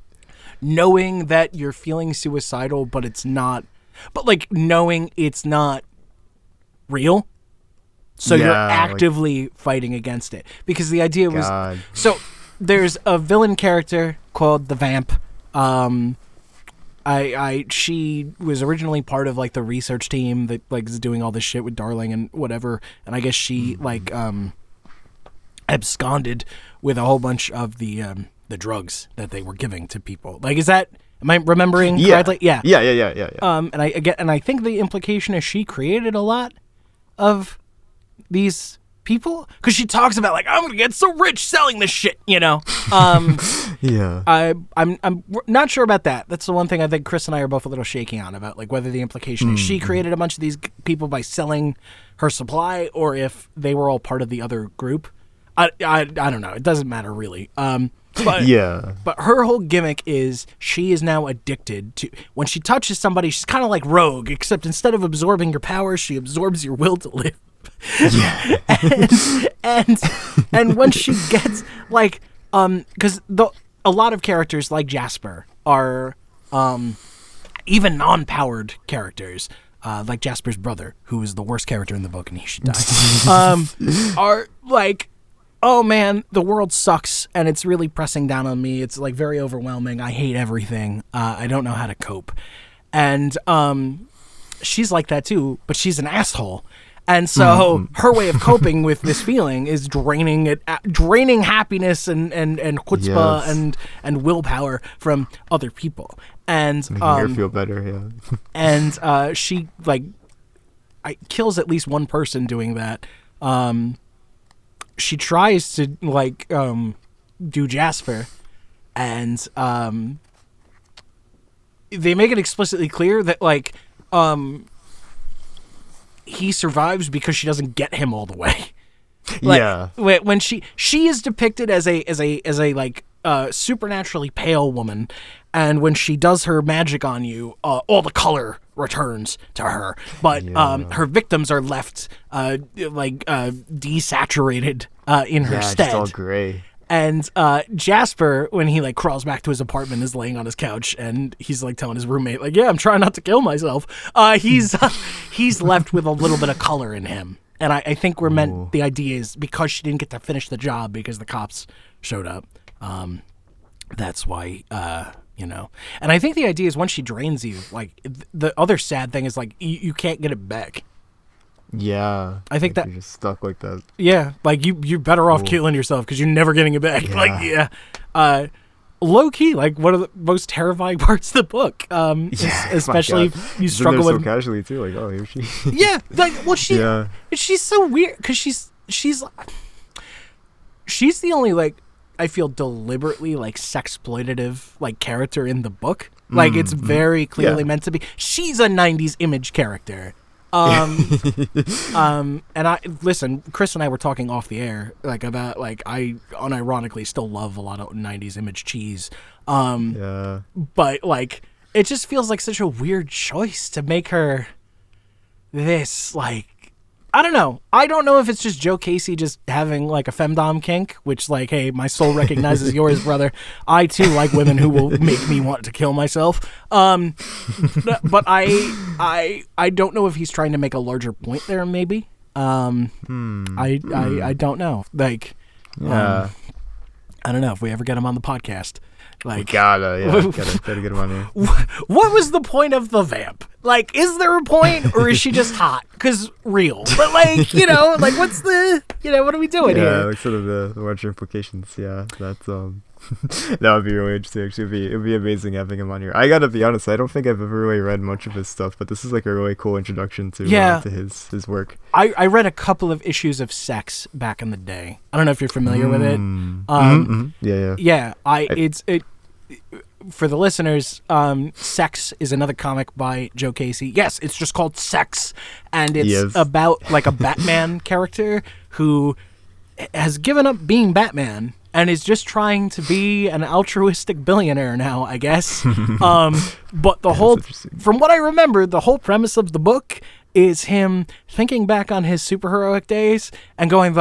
[SPEAKER 1] knowing that you're feeling suicidal, but it's not. But like knowing it's not real. So you're actively fighting against it because the idea was. So there's a villain character called the Vamp. She was originally part of like the research team that like is doing all this shit with Darling and whatever, and I guess she absconded with a whole bunch of the drugs that they were giving to people. Like, am I remembering correctly? Yeah. And I think the implication is she created a lot of these people because she talks about like, I'm gonna get so rich selling this shit, I'm not sure about that. That's the one thing I think Chris and I are both a little shaky on about, like whether the implication is she created a bunch of these people by selling her supply or if they were all part of the other group. I don't know, it doesn't matter really. But her whole gimmick is she is now addicted to when she touches somebody. She's kind of like Rogue, except instead of absorbing your powers, she absorbs your will to live. Yeah. and when she gets like because a lot of characters like Jasper are even non-powered characters like Jasper's brother, who is the worst character in the book and he should die, are like, oh man, the world sucks and it's really pressing down on me. It's like very overwhelming. I hate everything. I don't know how to cope. And she's like that too, but she's an asshole. And so her way of coping with this feeling is draining happiness and chutzpah and willpower from other people. And
[SPEAKER 2] making her feel better, yeah.
[SPEAKER 1] And she kills at least one person doing that. She tries to do Jasper, and they make it explicitly clear that he survives because she doesn't get him all the way. When she is depicted as a supernaturally pale woman, and when she does her magic on you, all the color returns to her, but her victims are left desaturated in her stead.
[SPEAKER 2] Just all gray.
[SPEAKER 1] And Jasper, when he crawls back to his apartment, is laying on his couch, and he's telling his roommate, yeah, I'm trying not to kill myself. He's left with a little bit of color in him, and I think the idea is because she didn't get to finish the job because the cops showed up. That's why, And I think the idea is once she drains you, the other sad thing is you can't get it back.
[SPEAKER 2] Yeah,
[SPEAKER 1] I think that
[SPEAKER 2] you're just stuck like that.
[SPEAKER 1] Yeah, you're better off killing yourself because you're never getting it back. Low key, one of the most terrifying parts of the book. Especially if you struggle with
[SPEAKER 2] so casually too. Here she.
[SPEAKER 1] Yeah, she's so weird because she's the only I feel deliberately sexploitative character in the book. It's very clearly meant to be. She's a 90s image character. And listen, Chris and I were talking off the air about I unironically still love a lot of 90s image cheese. But it just feels like such a weird choice to make her this I don't know. I don't know if it's just Joe Casey just having a femdom kink, which hey, my soul recognizes yours, brother. I too like women who will make me want to kill myself. But I don't know if he's trying to make a larger point there. Maybe. I don't know. I don't know if we ever get him on the podcast.
[SPEAKER 2] Gotta get him on here.
[SPEAKER 1] What was the point of the vamp? Is there a point, or is she just hot? Because real. But what's the, what are we doing here?
[SPEAKER 2] Yeah, sort of the larger implications. Yeah, that's that would be really interesting. Actually, it'd be amazing having him on here. I gotta be honest, I don't think I've ever really read much of his stuff, but this is a really cool introduction to his work.
[SPEAKER 1] I read a couple of issues of Sex back in the day. I don't know if you're familiar with it. Yeah. For the listeners, Sex is another comic by Joe Casey. Yes, it's just called Sex, and it's about a Batman character who has given up being Batman and is just trying to be an altruistic billionaire now, I guess. But from what I remember, the whole premise of the book is him thinking back on his superheroic days and going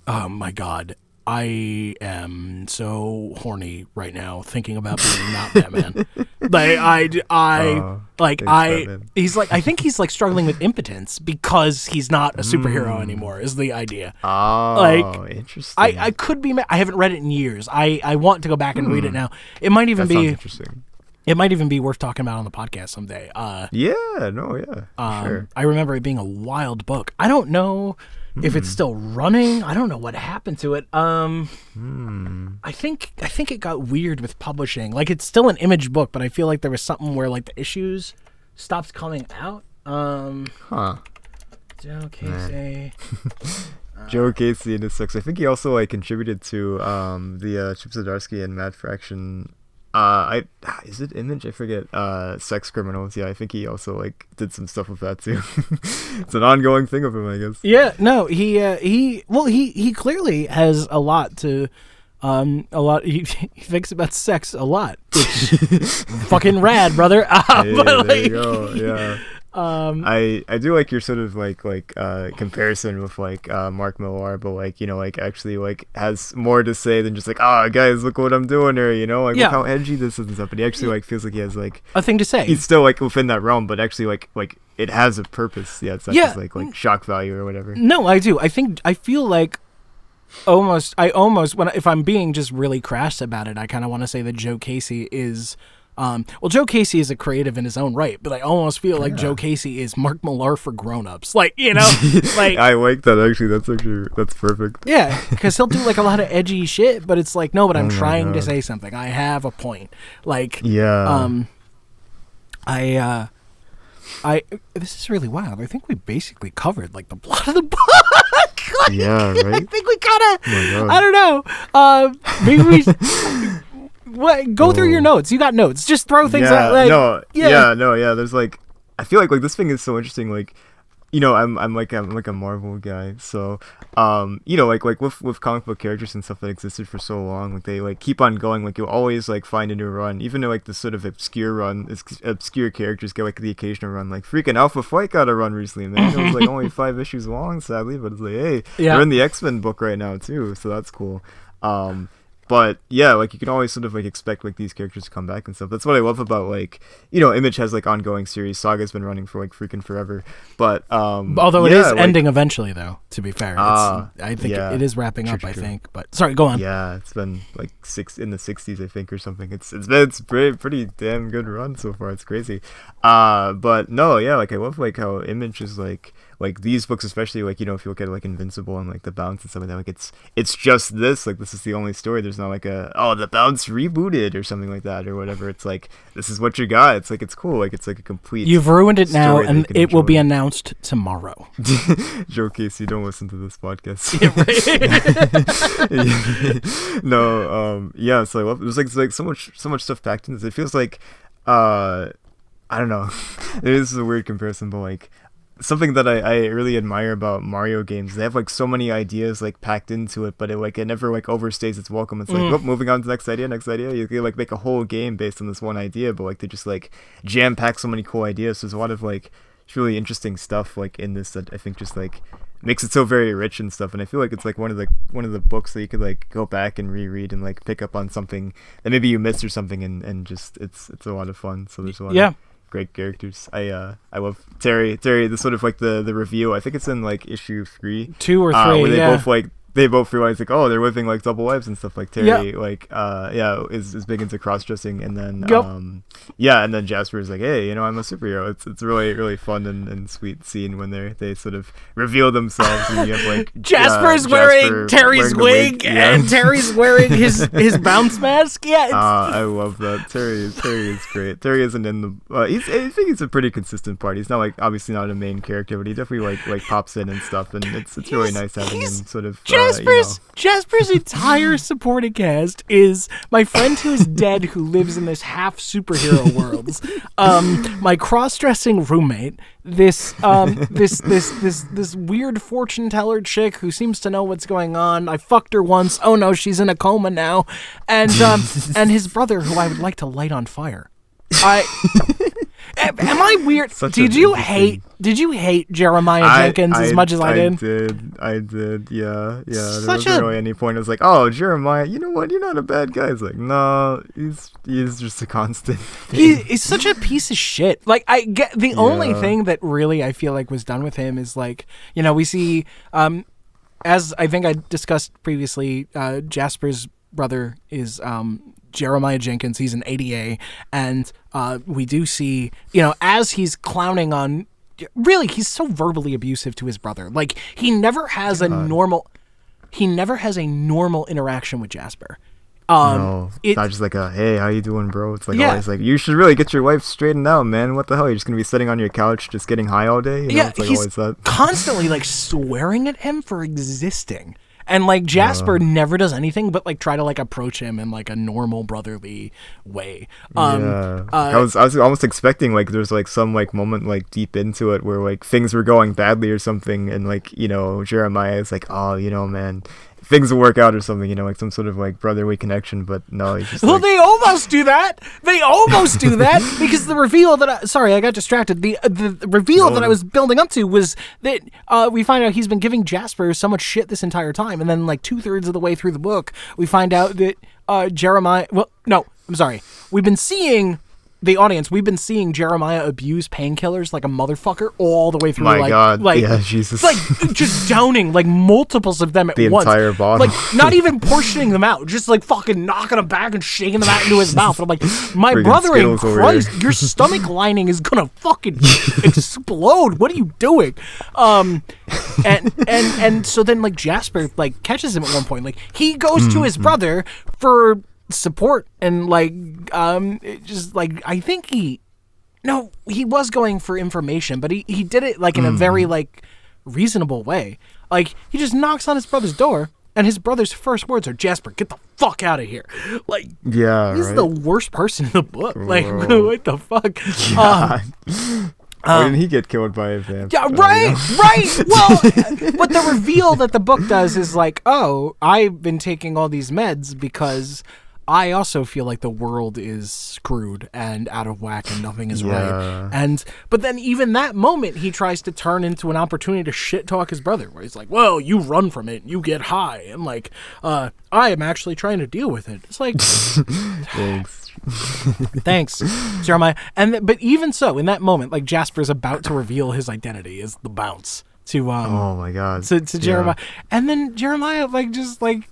[SPEAKER 1] oh my God, I am so horny right now thinking about being not Batman. He's I think he's struggling with impotence because he's not a superhero anymore is the idea.
[SPEAKER 2] Interesting.
[SPEAKER 1] I could be, I haven't read it in years. I want to go back and read it now. It might even be interesting. It might even be worth talking about on the podcast someday.
[SPEAKER 2] Sure.
[SPEAKER 1] I remember it being a wild book. I don't know if it's still running. I don't know what happened to it. I think it got weird with publishing. It's still an Image book, but I feel there was something where the issues stopped coming out. Joe Casey.
[SPEAKER 2] Joe Casey and his Sex. I think he also contributed to the Chip Zdarsky and Mad Fraction. Is it Image? I forget. Sex Criminals. Yeah, I think he also did some stuff with that too. It's an ongoing thing of him, I guess.
[SPEAKER 1] Yeah, no, he clearly has a lot to he thinks about sex a lot. Which fucking rad, brother.
[SPEAKER 2] There you go. Yeah. I do like your sort of like comparison with like Mark Millar, but like, you know, like actually like has more to say than just like, oh guys, look what I'm doing here, you know, like look how edgy this is and stuff. But he actually like feels like he has like
[SPEAKER 1] a thing to say.
[SPEAKER 2] He's still like within that realm, but actually like it has a purpose. Yeah, it's not just like shock value or whatever.
[SPEAKER 1] No, I do. I feel like if I'm being just really crass about it, I kind of want to say that Joe Casey is. Joe Casey is a creative in his own right, but I almost feel like Joe Casey is Mark Millar for grown-ups. Like, you know, like
[SPEAKER 2] I like that actually. That's perfect.
[SPEAKER 1] Yeah, because he'll do like a lot of edgy shit, but it's like, no, but I'm trying to say something. I have a point. Like, this is really wild. I think we basically covered like the plot of the book. Like,
[SPEAKER 2] yeah, right.
[SPEAKER 1] I think we kind of. I don't know. Maybe we. Go through your notes. You got notes. Just throw things out. Like,
[SPEAKER 2] There's like, I feel like this thing is so interesting. Like, you know, I'm like a Marvel guy, so you know, like with comic book characters and stuff that existed for so long, like they like keep on going. Like you'll always like find a new run, even though like the sort of obscure characters get like the occasional run. Like freaking Alpha Flight got a run recently, man. It was like only 5 issues long, sadly, but it's like, hey, they're in the X-Men book right now too, so that's cool. But yeah, like you can always sort of like expect like these characters to come back and stuff. That's what I love about like, you know, Image has like ongoing series. Saga's been running for like freaking forever. But
[SPEAKER 1] although it is ending eventually, though. To be fair, I think it is wrapping up. I think. But sorry, go on.
[SPEAKER 2] Yeah, it's been like in the 60s, I think, or something. It's pretty damn good run so far. It's crazy. But no, yeah, like I love like how Image is like these books, especially like, you know, if you look at like Invincible and like the Bounce and stuff like that, like it's just this, like this is the only story. There's not like the Bounce rebooted or something like that or whatever. It's like this is what you got. It's like it's cool. Like it's like a complete.
[SPEAKER 1] You've ruined it now, and it will be announced tomorrow.
[SPEAKER 2] Joe Casey, don't listen to this podcast.
[SPEAKER 1] Yeah, right.
[SPEAKER 2] No, yeah. So I love. There's like so much stuff packed in this. It feels like I don't know. This is a weird comparison, but like. Something that I really admire about Mario games, they have like so many ideas like packed into it, but it never like overstays its welcome. It's like, moving on to the next idea. You can like make a whole game based on this one idea, but like they just like jam pack so many cool ideas. So there's a lot of like really interesting stuff like in this that I think just like makes it so very rich and stuff. And I feel like it's like one of the books that you could like go back and reread and like pick up on something that maybe you missed or something, and just it's a lot of fun. So there's a lot of great characters. I love Terry, the sort of like the review. I think it's in like issue
[SPEAKER 1] 2 or 3,
[SPEAKER 2] where they both realize like, oh, they're living like double lives and stuff. Like Terry is big into cross-dressing, and then and then Jasper is like, hey, you know, I'm a superhero. It's really really fun and sweet scene when they sort of reveal themselves, and you have like
[SPEAKER 1] Jasper's wearing Terry's wig and Terry's wearing his Bounce mask.
[SPEAKER 2] I love that. Terry is great. Terry isn't in the I think he's a pretty consistent part. He's not like obviously not a main character, but he definitely like pops in and stuff, and it's really nice having him sort of
[SPEAKER 1] Jasper's entire supporting cast is my friend who is dead, who lives in this half superhero world. My cross-dressing roommate, this weird fortune teller chick who seems to know what's going on. I fucked her once. Oh no, she's in a coma now, and his brother, who I would like to light on fire. Am I weird? Did you hate Jeremiah Jenkins as much as I did?
[SPEAKER 2] I did. Yeah. There wasn't really any point. I was like, oh, Jeremiah, you know what? You're not a bad guy. It's like, no, he's just a constant.
[SPEAKER 1] He's such a piece of shit. Like, I get the only thing that really I feel like was done with him is like, you know, we see, as I think I discussed previously, Jasper's brother is Jeremiah Jenkins. He's an ADA, and we do see, you know, as he's clowning on, really, he's so verbally abusive to his brother. Like, he never has a normal interaction with Jasper.
[SPEAKER 2] No, it's not just like a, hey, how you doing, bro? It's like always like, you should really get your wife straightened out, man. What the hell? You're just gonna be sitting on your couch just getting high all day? You know, it's like
[SPEAKER 1] he's
[SPEAKER 2] always that.
[SPEAKER 1] Constantly like swearing at him for existing. And like Jasper never does anything but like try to like approach him in like a normal brotherly way.
[SPEAKER 2] I was almost expecting like there's like some like moment like deep into it where like things were going badly or something, and like, you know, Jeremiah is like, oh, you know, man, things will work out or something, like some sort of like brotherly connection. But no, he's just
[SPEAKER 1] they almost do that. Because the reveal that I got distracted. The reveal that I was building up to was that we find out he's been giving Jasper so much shit this entire time, and then like 2/3 of the way through the book, we find out that Jeremiah. Well, no, I'm sorry. We've been seeing Jeremiah abuse painkillers like a motherfucker all the way through.
[SPEAKER 2] My God. Yeah, Jesus.
[SPEAKER 1] Like, just downing, like, multiples of them at once.
[SPEAKER 2] The entire bottle.
[SPEAKER 1] Like, not even portioning them out. Just, like, fucking knocking them back and shaking them out into his mouth. And I'm like, my brother in Christ, your stomach lining is gonna fucking explode. What are you doing? And so then, like, Jasper, like, catches him at one point. Like, he goes to his brother for support and like just like I think he was going for information, but he did it like in a very like reasonable way. Like he just knocks on his brother's door and his brother's first words are, Jasper, get the fuck out of here. Like,
[SPEAKER 2] yeah,
[SPEAKER 1] he's the worst person in the book. Like, what the fuck?
[SPEAKER 2] Why didn't he get killed by a vampire?
[SPEAKER 1] Yeah, right. Well, what the reveal that the book does is like, oh, I've been taking all these meds because I also feel like the world is screwed and out of whack and nothing is right. But then even that moment, he tries to turn into an opportunity to shit talk his brother, where he's like, well, you run from it, you get high, and like, I am actually trying to deal with it. It's like, thanks, Jeremiah. But even so, in that moment, like Jasper's about to reveal his identity as the bounce to
[SPEAKER 2] oh my God,
[SPEAKER 1] to Jeremiah, and then Jeremiah like just like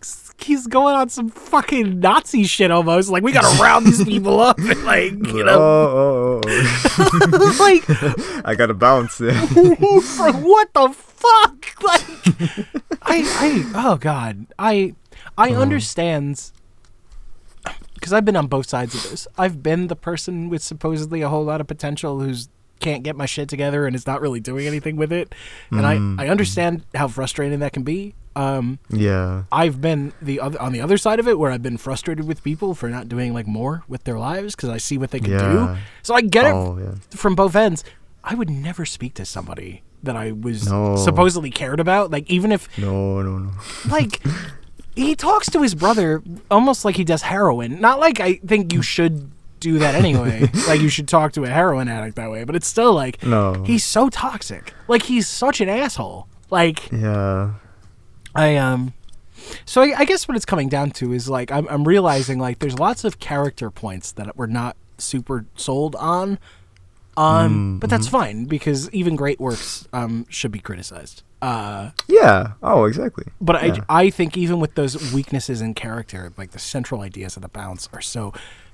[SPEAKER 1] he's going on some fucking Nazi shit almost. Like, we gotta round these people up and like, you know. Like,
[SPEAKER 2] I gotta bounce.
[SPEAKER 1] What the fuck? Like, oh God, I understand. Because I've been on both sides of this. I've been the person with supposedly a whole lot of potential who's can't get my shit together and is not really doing anything with it. And I understand how frustrating that can be.
[SPEAKER 2] Yeah.
[SPEAKER 1] I've been on the other side of it, where I've been frustrated with people for not doing like more with their lives because I see what they can do. So I get it from both ends. I would never speak to somebody that I was supposedly cared about. Like, even if
[SPEAKER 2] no.
[SPEAKER 1] Like, he talks to his brother almost like he does heroin. Not like I think you should do that anyway. Like, you should talk to a heroin addict that way. But it's still like, he's so toxic. Like, he's such an asshole. Like,
[SPEAKER 2] yeah.
[SPEAKER 1] So I guess what it's coming down to is like I'm realizing like there's lots of character points that we're not super sold on. But that's fine because even great works should be criticized.
[SPEAKER 2] Yeah. Oh, exactly.
[SPEAKER 1] But I think even with those weaknesses in character, like the central ideas of the bounce are so,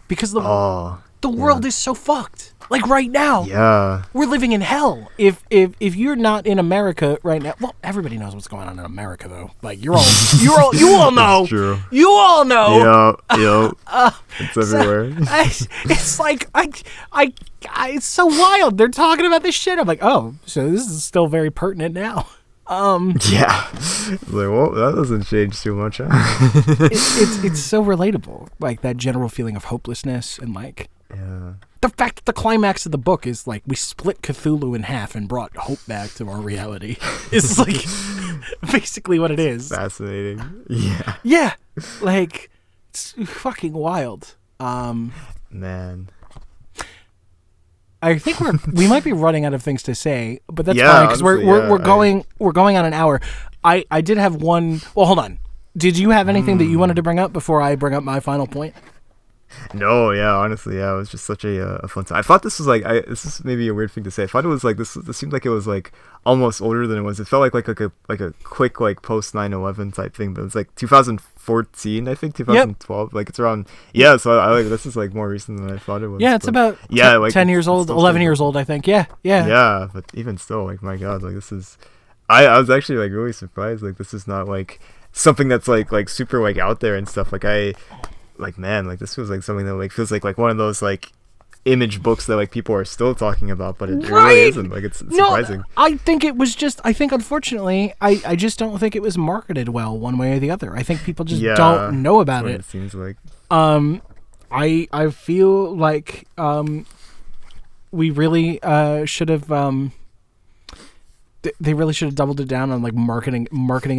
[SPEAKER 1] because the world is so fucked. Like right now, we're living in hell. If you're not in America right now, well, everybody knows what's going on in America though. Like you all know.
[SPEAKER 2] That's true.
[SPEAKER 1] You all know.
[SPEAKER 2] Yeah. It's everywhere.
[SPEAKER 1] It's like it's so wild. They're talking about this shit. I'm like, oh, so this is still very pertinent now.
[SPEAKER 2] Yeah. Like, well, that doesn't change too much. Huh?
[SPEAKER 1] It's so relatable. Like that general feeling of hopelessness and like.
[SPEAKER 2] Yeah.
[SPEAKER 1] The fact that the climax of the book is like we split Cthulhu in half and brought hope back to our reality is like basically what it is.
[SPEAKER 2] Fascinating. Yeah.
[SPEAKER 1] Yeah. Like it's fucking wild.
[SPEAKER 2] Man.
[SPEAKER 1] I think we might be running out of things to say, but that's fine because we're going on an hour. I did have one. Well, hold on. Did you have anything that you wanted to bring up before I bring up my final point?
[SPEAKER 2] No, yeah, honestly, yeah, it was just such a fun time. I thought this was like, this is maybe a weird thing to say. I thought it was like this seemed like it was like almost older than it was. It felt like a quick like post 9/11 type thing, but it was like 2014, I think 2012. Yep. Like it's around. Yeah, so I like this is like more recent than I thought it was.
[SPEAKER 1] Yeah, it's about like 10 years old, 11 years old, I think. Yeah.
[SPEAKER 2] Yeah, but even still, like my God, like this is. I was actually like really surprised. Like this is not like something that's like super like out there and stuff. Like man, like this feels like something that like feels like one of those like image books that like people are still talking about, but it really isn't. Like it's surprising.
[SPEAKER 1] I think it was just. I think unfortunately, I just don't think it was marketed well one way or the other. I think people just don't know about it.
[SPEAKER 2] It seems like.
[SPEAKER 1] I feel like we really should have they really should have doubled it down on like marketing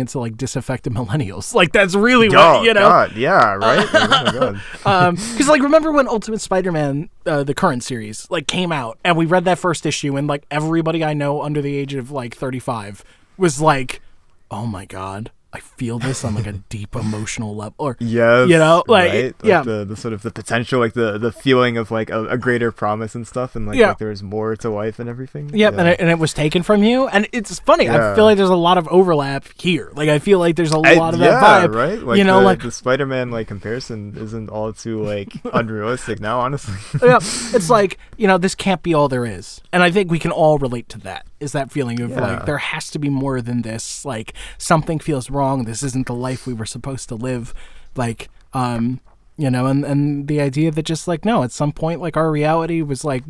[SPEAKER 1] it to like disaffected millennials. Like that's really what, you know.
[SPEAKER 2] God, yeah, right. Like, oh my God.
[SPEAKER 1] Because like remember when Ultimate Spider-Man, the current series, like came out, and we read that first issue, and like everybody I know under the age of like 35 was like, "Oh my God, I feel this on like a deep emotional level," or
[SPEAKER 2] yes,
[SPEAKER 1] you know, like,
[SPEAKER 2] right?
[SPEAKER 1] yeah,
[SPEAKER 2] the sort of the potential, like the feeling of like a greater promise and stuff, and like there's more to life and everything.
[SPEAKER 1] Yep, yeah. and it was taken from you, and it's funny. I feel like there's a lot of overlap here. Like I feel like there's a lot of that vibe,
[SPEAKER 2] right? Like,
[SPEAKER 1] you know,
[SPEAKER 2] like the Spider-Man like comparison isn't all too like unrealistic now, honestly.
[SPEAKER 1] Yeah, it's like, you know, this can't be all there is, and I think we can all relate to that. Is that feeling of like there has to be more than this? Like something feels wrong. This isn't the life we were supposed to live. Like, you know, and the idea that just like no, at some point like our reality was like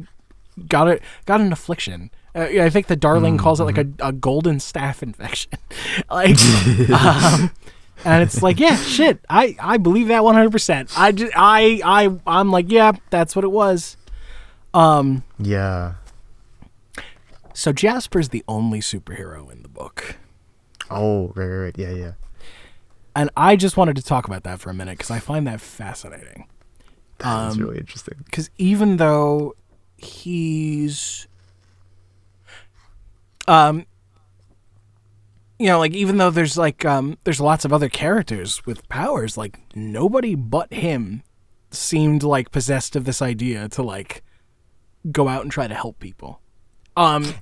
[SPEAKER 1] got an affliction. I think the Darling calls it like a golden staph infection. Like, and it's like, yeah, shit. I believe that 100%. I'm like, yeah, that's what it was.
[SPEAKER 2] Yeah.
[SPEAKER 1] So Jasper's the only superhero in the book.
[SPEAKER 2] Oh, right. Yeah.
[SPEAKER 1] And I just wanted to talk about that for a minute because I find that fascinating.
[SPEAKER 2] That's really interesting.
[SPEAKER 1] Because even though he's, you know, like even though there's like there's lots of other characters with powers, like nobody but him seemed like possessed of this idea to like go out and try to help people.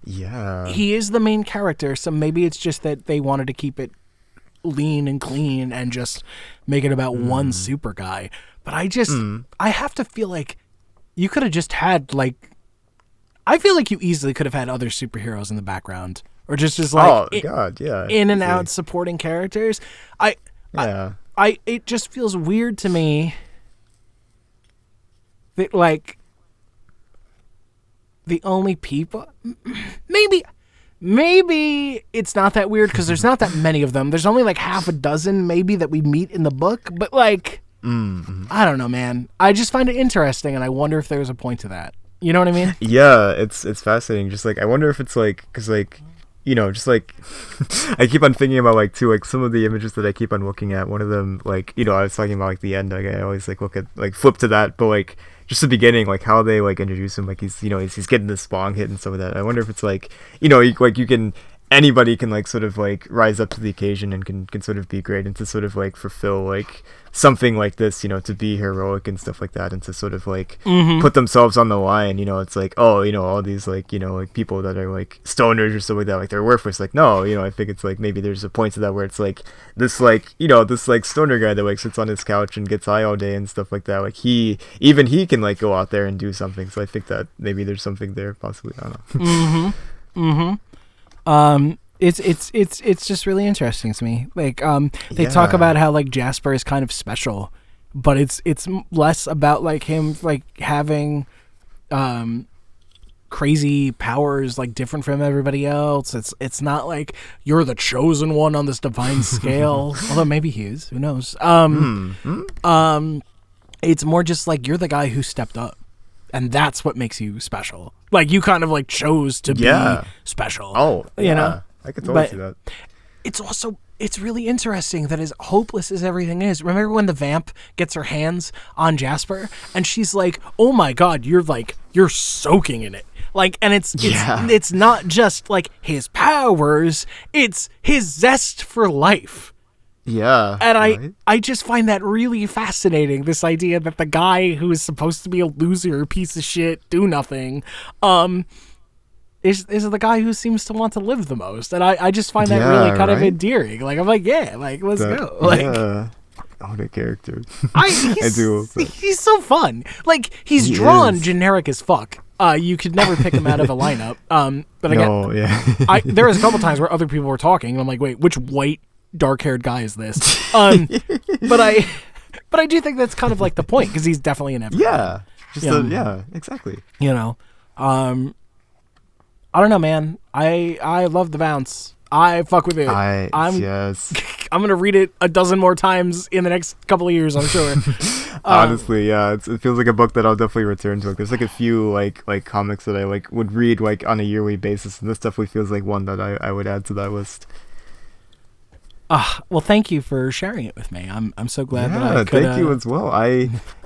[SPEAKER 2] Yeah.
[SPEAKER 1] He is the main character, so maybe it's just that they wanted to keep it lean and clean and just make it about one super guy. But I have to feel like you could have just had like, I feel like you easily could have had other superheroes in the background or just as like in and out supporting characters. It just feels weird to me that like the only people, maybe it's not that weird because there's not that many of them. There's only like half a dozen maybe that we meet in the book, but like, I don't know, man. I just find it interesting, and I wonder if there's a point to that. You know what I mean?
[SPEAKER 2] Yeah, it's fascinating. Just like I wonder if it's like because like, you know, just like I keep on thinking about like too like some of the images that I keep on looking at. One of them, like, you know, I was talking about like the end. Like I always like look at like flip to that, but like just the beginning, like how they like introduce him, like he's, you know, he's getting the Spong hit and some of that. I wonder if it's like, you know, anybody can like sort of like rise up to the occasion and can sort of be great and to sort of like fulfill like something like this, you know, to be heroic and stuff like that, and to sort of like put themselves on the line. You know, it's like, oh, you know, all these like, you know, like people that are like stoners or stuff like that, like they're worthless. Like, no, you know, I think it's like maybe there's a point to that where it's like this, like, you know, this like stoner guy that like sits on his couch and gets high all day and stuff like that. Like he can like go out there and do something. So I think that maybe there's something there possibly. I don't know.
[SPEAKER 1] It's just really interesting to me. Like they talk about how like Jasper is kind of special, but it's less about like him like having crazy powers like different from everybody else. It's not like you're the chosen one on this divine scale. Although maybe he is. Who knows? It's more just like you're the guy who stepped up. And that's what makes you special. Like you kind of like chose to be special.
[SPEAKER 2] Oh,
[SPEAKER 1] you know?
[SPEAKER 2] I could totally see that.
[SPEAKER 1] It's really interesting that as hopeless as everything is, remember when the vamp gets her hands on Jasper and she's like, oh my God, you're soaking in it. Like, and it's not just like his powers, it's his zest for life.
[SPEAKER 2] Yeah.
[SPEAKER 1] And I just find that really fascinating, this idea that the guy who is supposed to be a loser, piece of shit, do nothing, is the guy who seems to want to live the most. And I just find that really kind of endearing. Like, I'm like, yeah, like, let's go. Like,
[SPEAKER 2] what a character.
[SPEAKER 1] I do. He's so fun. Like, he's drawn generic as fuck. You could never pick him out of a lineup. But again, there was a couple times where other people were talking, and I'm like, wait, which white dark-haired guy is this? But I do think that's kind of like the point, because he's definitely an everyman.
[SPEAKER 2] Exactly.
[SPEAKER 1] You know, I don't know, man. I love the bounce. I fuck with it.
[SPEAKER 2] Yes.
[SPEAKER 1] I'm gonna read it a dozen more times in the next couple of years, I'm sure.
[SPEAKER 2] Honestly, yeah, it feels like a book that I'll definitely return to. Like, there's like a few like comics that I like would read like on a yearly basis, and this definitely feels like one that I would add to that list.
[SPEAKER 1] Well, thank you for sharing it with me. I'm so glad that I could.
[SPEAKER 2] Thank you as well.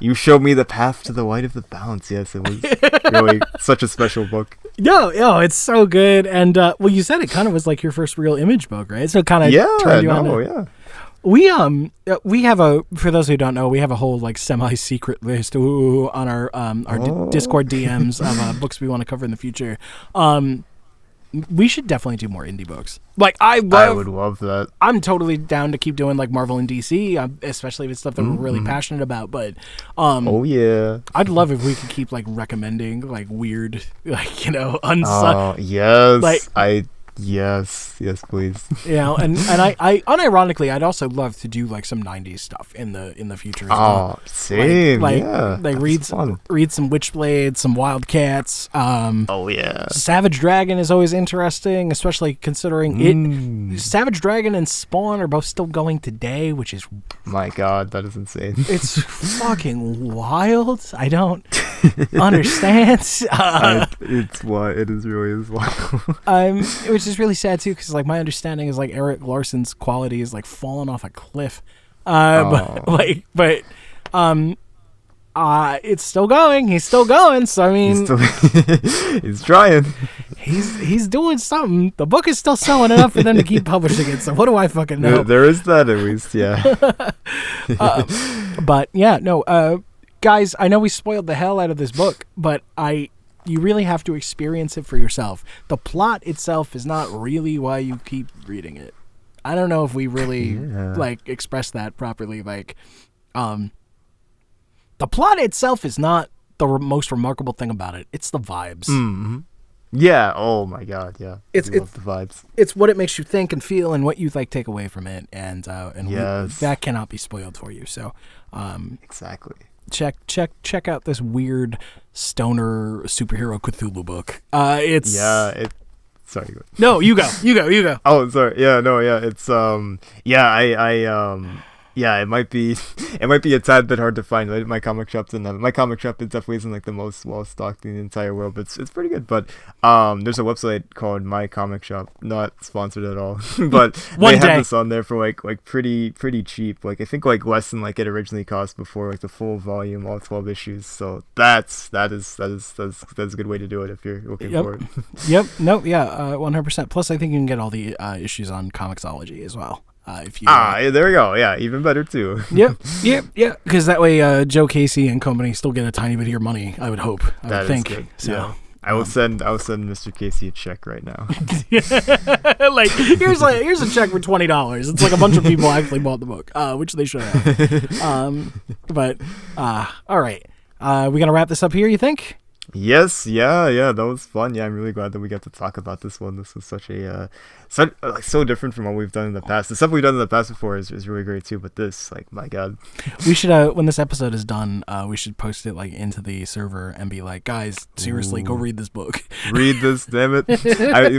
[SPEAKER 2] You showed me the path to the light of the balance. Yes, it was really such a special book.
[SPEAKER 1] Yo, it's so good. And well, you said it kind of was like your first real image book, right? So it kind of turned you on.
[SPEAKER 2] Yeah.
[SPEAKER 1] We have for those who don't know, we have a whole like semi-secret list on our Discord DMs of books we want to cover in the future. We should definitely do more indie books. Like I would love that. I'm totally down to keep doing like Marvel and DC, especially if it's stuff that we're really passionate about. But I'd love if we could keep like recommending like weird, like
[SPEAKER 2] yes, Yes, please.
[SPEAKER 1] And I unironically, I'd also love to do like some '90s stuff in the future as well.
[SPEAKER 2] Same.
[SPEAKER 1] Like read some Witchblade, some Wildcats. Savage Dragon is always interesting, especially considering it. Savage Dragon and Spawn are both still going today, which is
[SPEAKER 2] my God, that is insane.
[SPEAKER 1] It's fucking wild. I don't understand.
[SPEAKER 2] It is really wild.
[SPEAKER 1] Which is really sad too, because like my understanding is like Eric Larson's quality is like falling off a cliff. It's still going. He's still going. So I mean,
[SPEAKER 2] he's trying.
[SPEAKER 1] He's doing something. The book is still selling enough for them to keep publishing it. So what do I fucking know?
[SPEAKER 2] There is that at least, yeah.
[SPEAKER 1] But yeah, no. Guys, I know we spoiled the hell out of this book, but you really have to experience it for yourself. The plot itself is not really why you keep reading it. I don't know if we really expressed that properly. Like, the plot itself is not the most remarkable thing about it. It's the vibes.
[SPEAKER 2] Mm-hmm. Yeah. Oh my God. Yeah. It's the vibes.
[SPEAKER 1] It's what it makes you think and feel, and what you take away from it, and that cannot be spoiled for you. So,
[SPEAKER 2] exactly.
[SPEAKER 1] Check out this weird stoner superhero Cthulhu book.
[SPEAKER 2] Sorry.
[SPEAKER 1] No, you go.
[SPEAKER 2] Oh, sorry. Yeah, no, yeah. It's it might be a tad bit hard to find. Right? My comic shop is definitely isn't like the most well stocked in the entire world, but it's pretty good. But there's a website called My Comic Shop, not sponsored at all, but they have this on there for like pretty cheap. Like I think like less than like it originally cost before, like the full volume, all 12 issues. So that's a good way to do it if you're looking for it.
[SPEAKER 1] Yep. No. Yeah. 100%. Plus, I think you can get all the issues on Comixology as well.
[SPEAKER 2] There we go. Yeah, even better too.
[SPEAKER 1] Yep. Because that way, Joe Casey and company still get a tiny bit of your money. I would hope. I would think. Good. So,
[SPEAKER 2] yeah. I will send Mr. Casey a check right now.
[SPEAKER 1] Like here's a check for $20. It's like a bunch of people actually bought the book, which they should have. But all right, we gonna wrap this up here? You think?
[SPEAKER 2] Yes, yeah, that was fun. Yeah, I'm really glad that we got to talk about this one. This was such a so different from what we've done in the past. The stuff we've done in the past before is really great too, but this, like, my God.
[SPEAKER 1] We should when this episode is done, we should post it like into the server and be like, guys, seriously, go read this book.
[SPEAKER 2] Read this, damn it.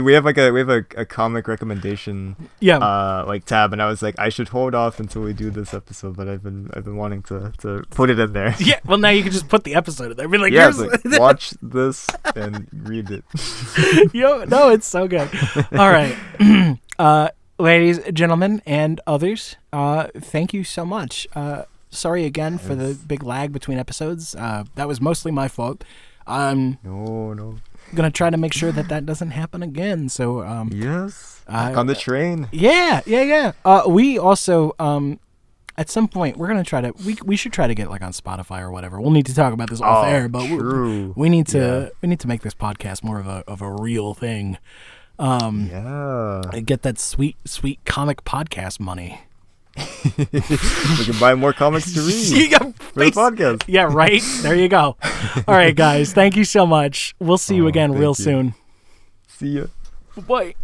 [SPEAKER 2] We have a comic recommendation like tab, and I was like, I should hold off until we do this episode, but I've been wanting to put it in there.
[SPEAKER 1] Yeah, well, now you can just put the episode in there. Be like,
[SPEAKER 2] watch this and read it.
[SPEAKER 1] Yo, no, it's so good. All right. Ladies, gentlemen, and others, thank you so much. Sorry again for the big lag between episodes. That was mostly my fault.
[SPEAKER 2] No.
[SPEAKER 1] Gonna try to make sure that doesn't happen again. So
[SPEAKER 2] yes, back on the train.
[SPEAKER 1] Yeah. We also at some point we're gonna try to we should try to get like on Spotify or whatever. We'll need to talk about this off air, but we need to make this podcast more of a real thing. Get that sweet comic podcast money.
[SPEAKER 2] We can buy more comics to read for the podcast.
[SPEAKER 1] Yeah, right. There you go. All right, guys. Thank you so much. We'll see you again real soon.
[SPEAKER 2] See ya.
[SPEAKER 1] Bye.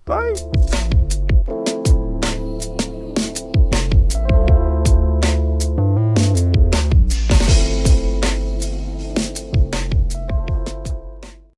[SPEAKER 2] Bye.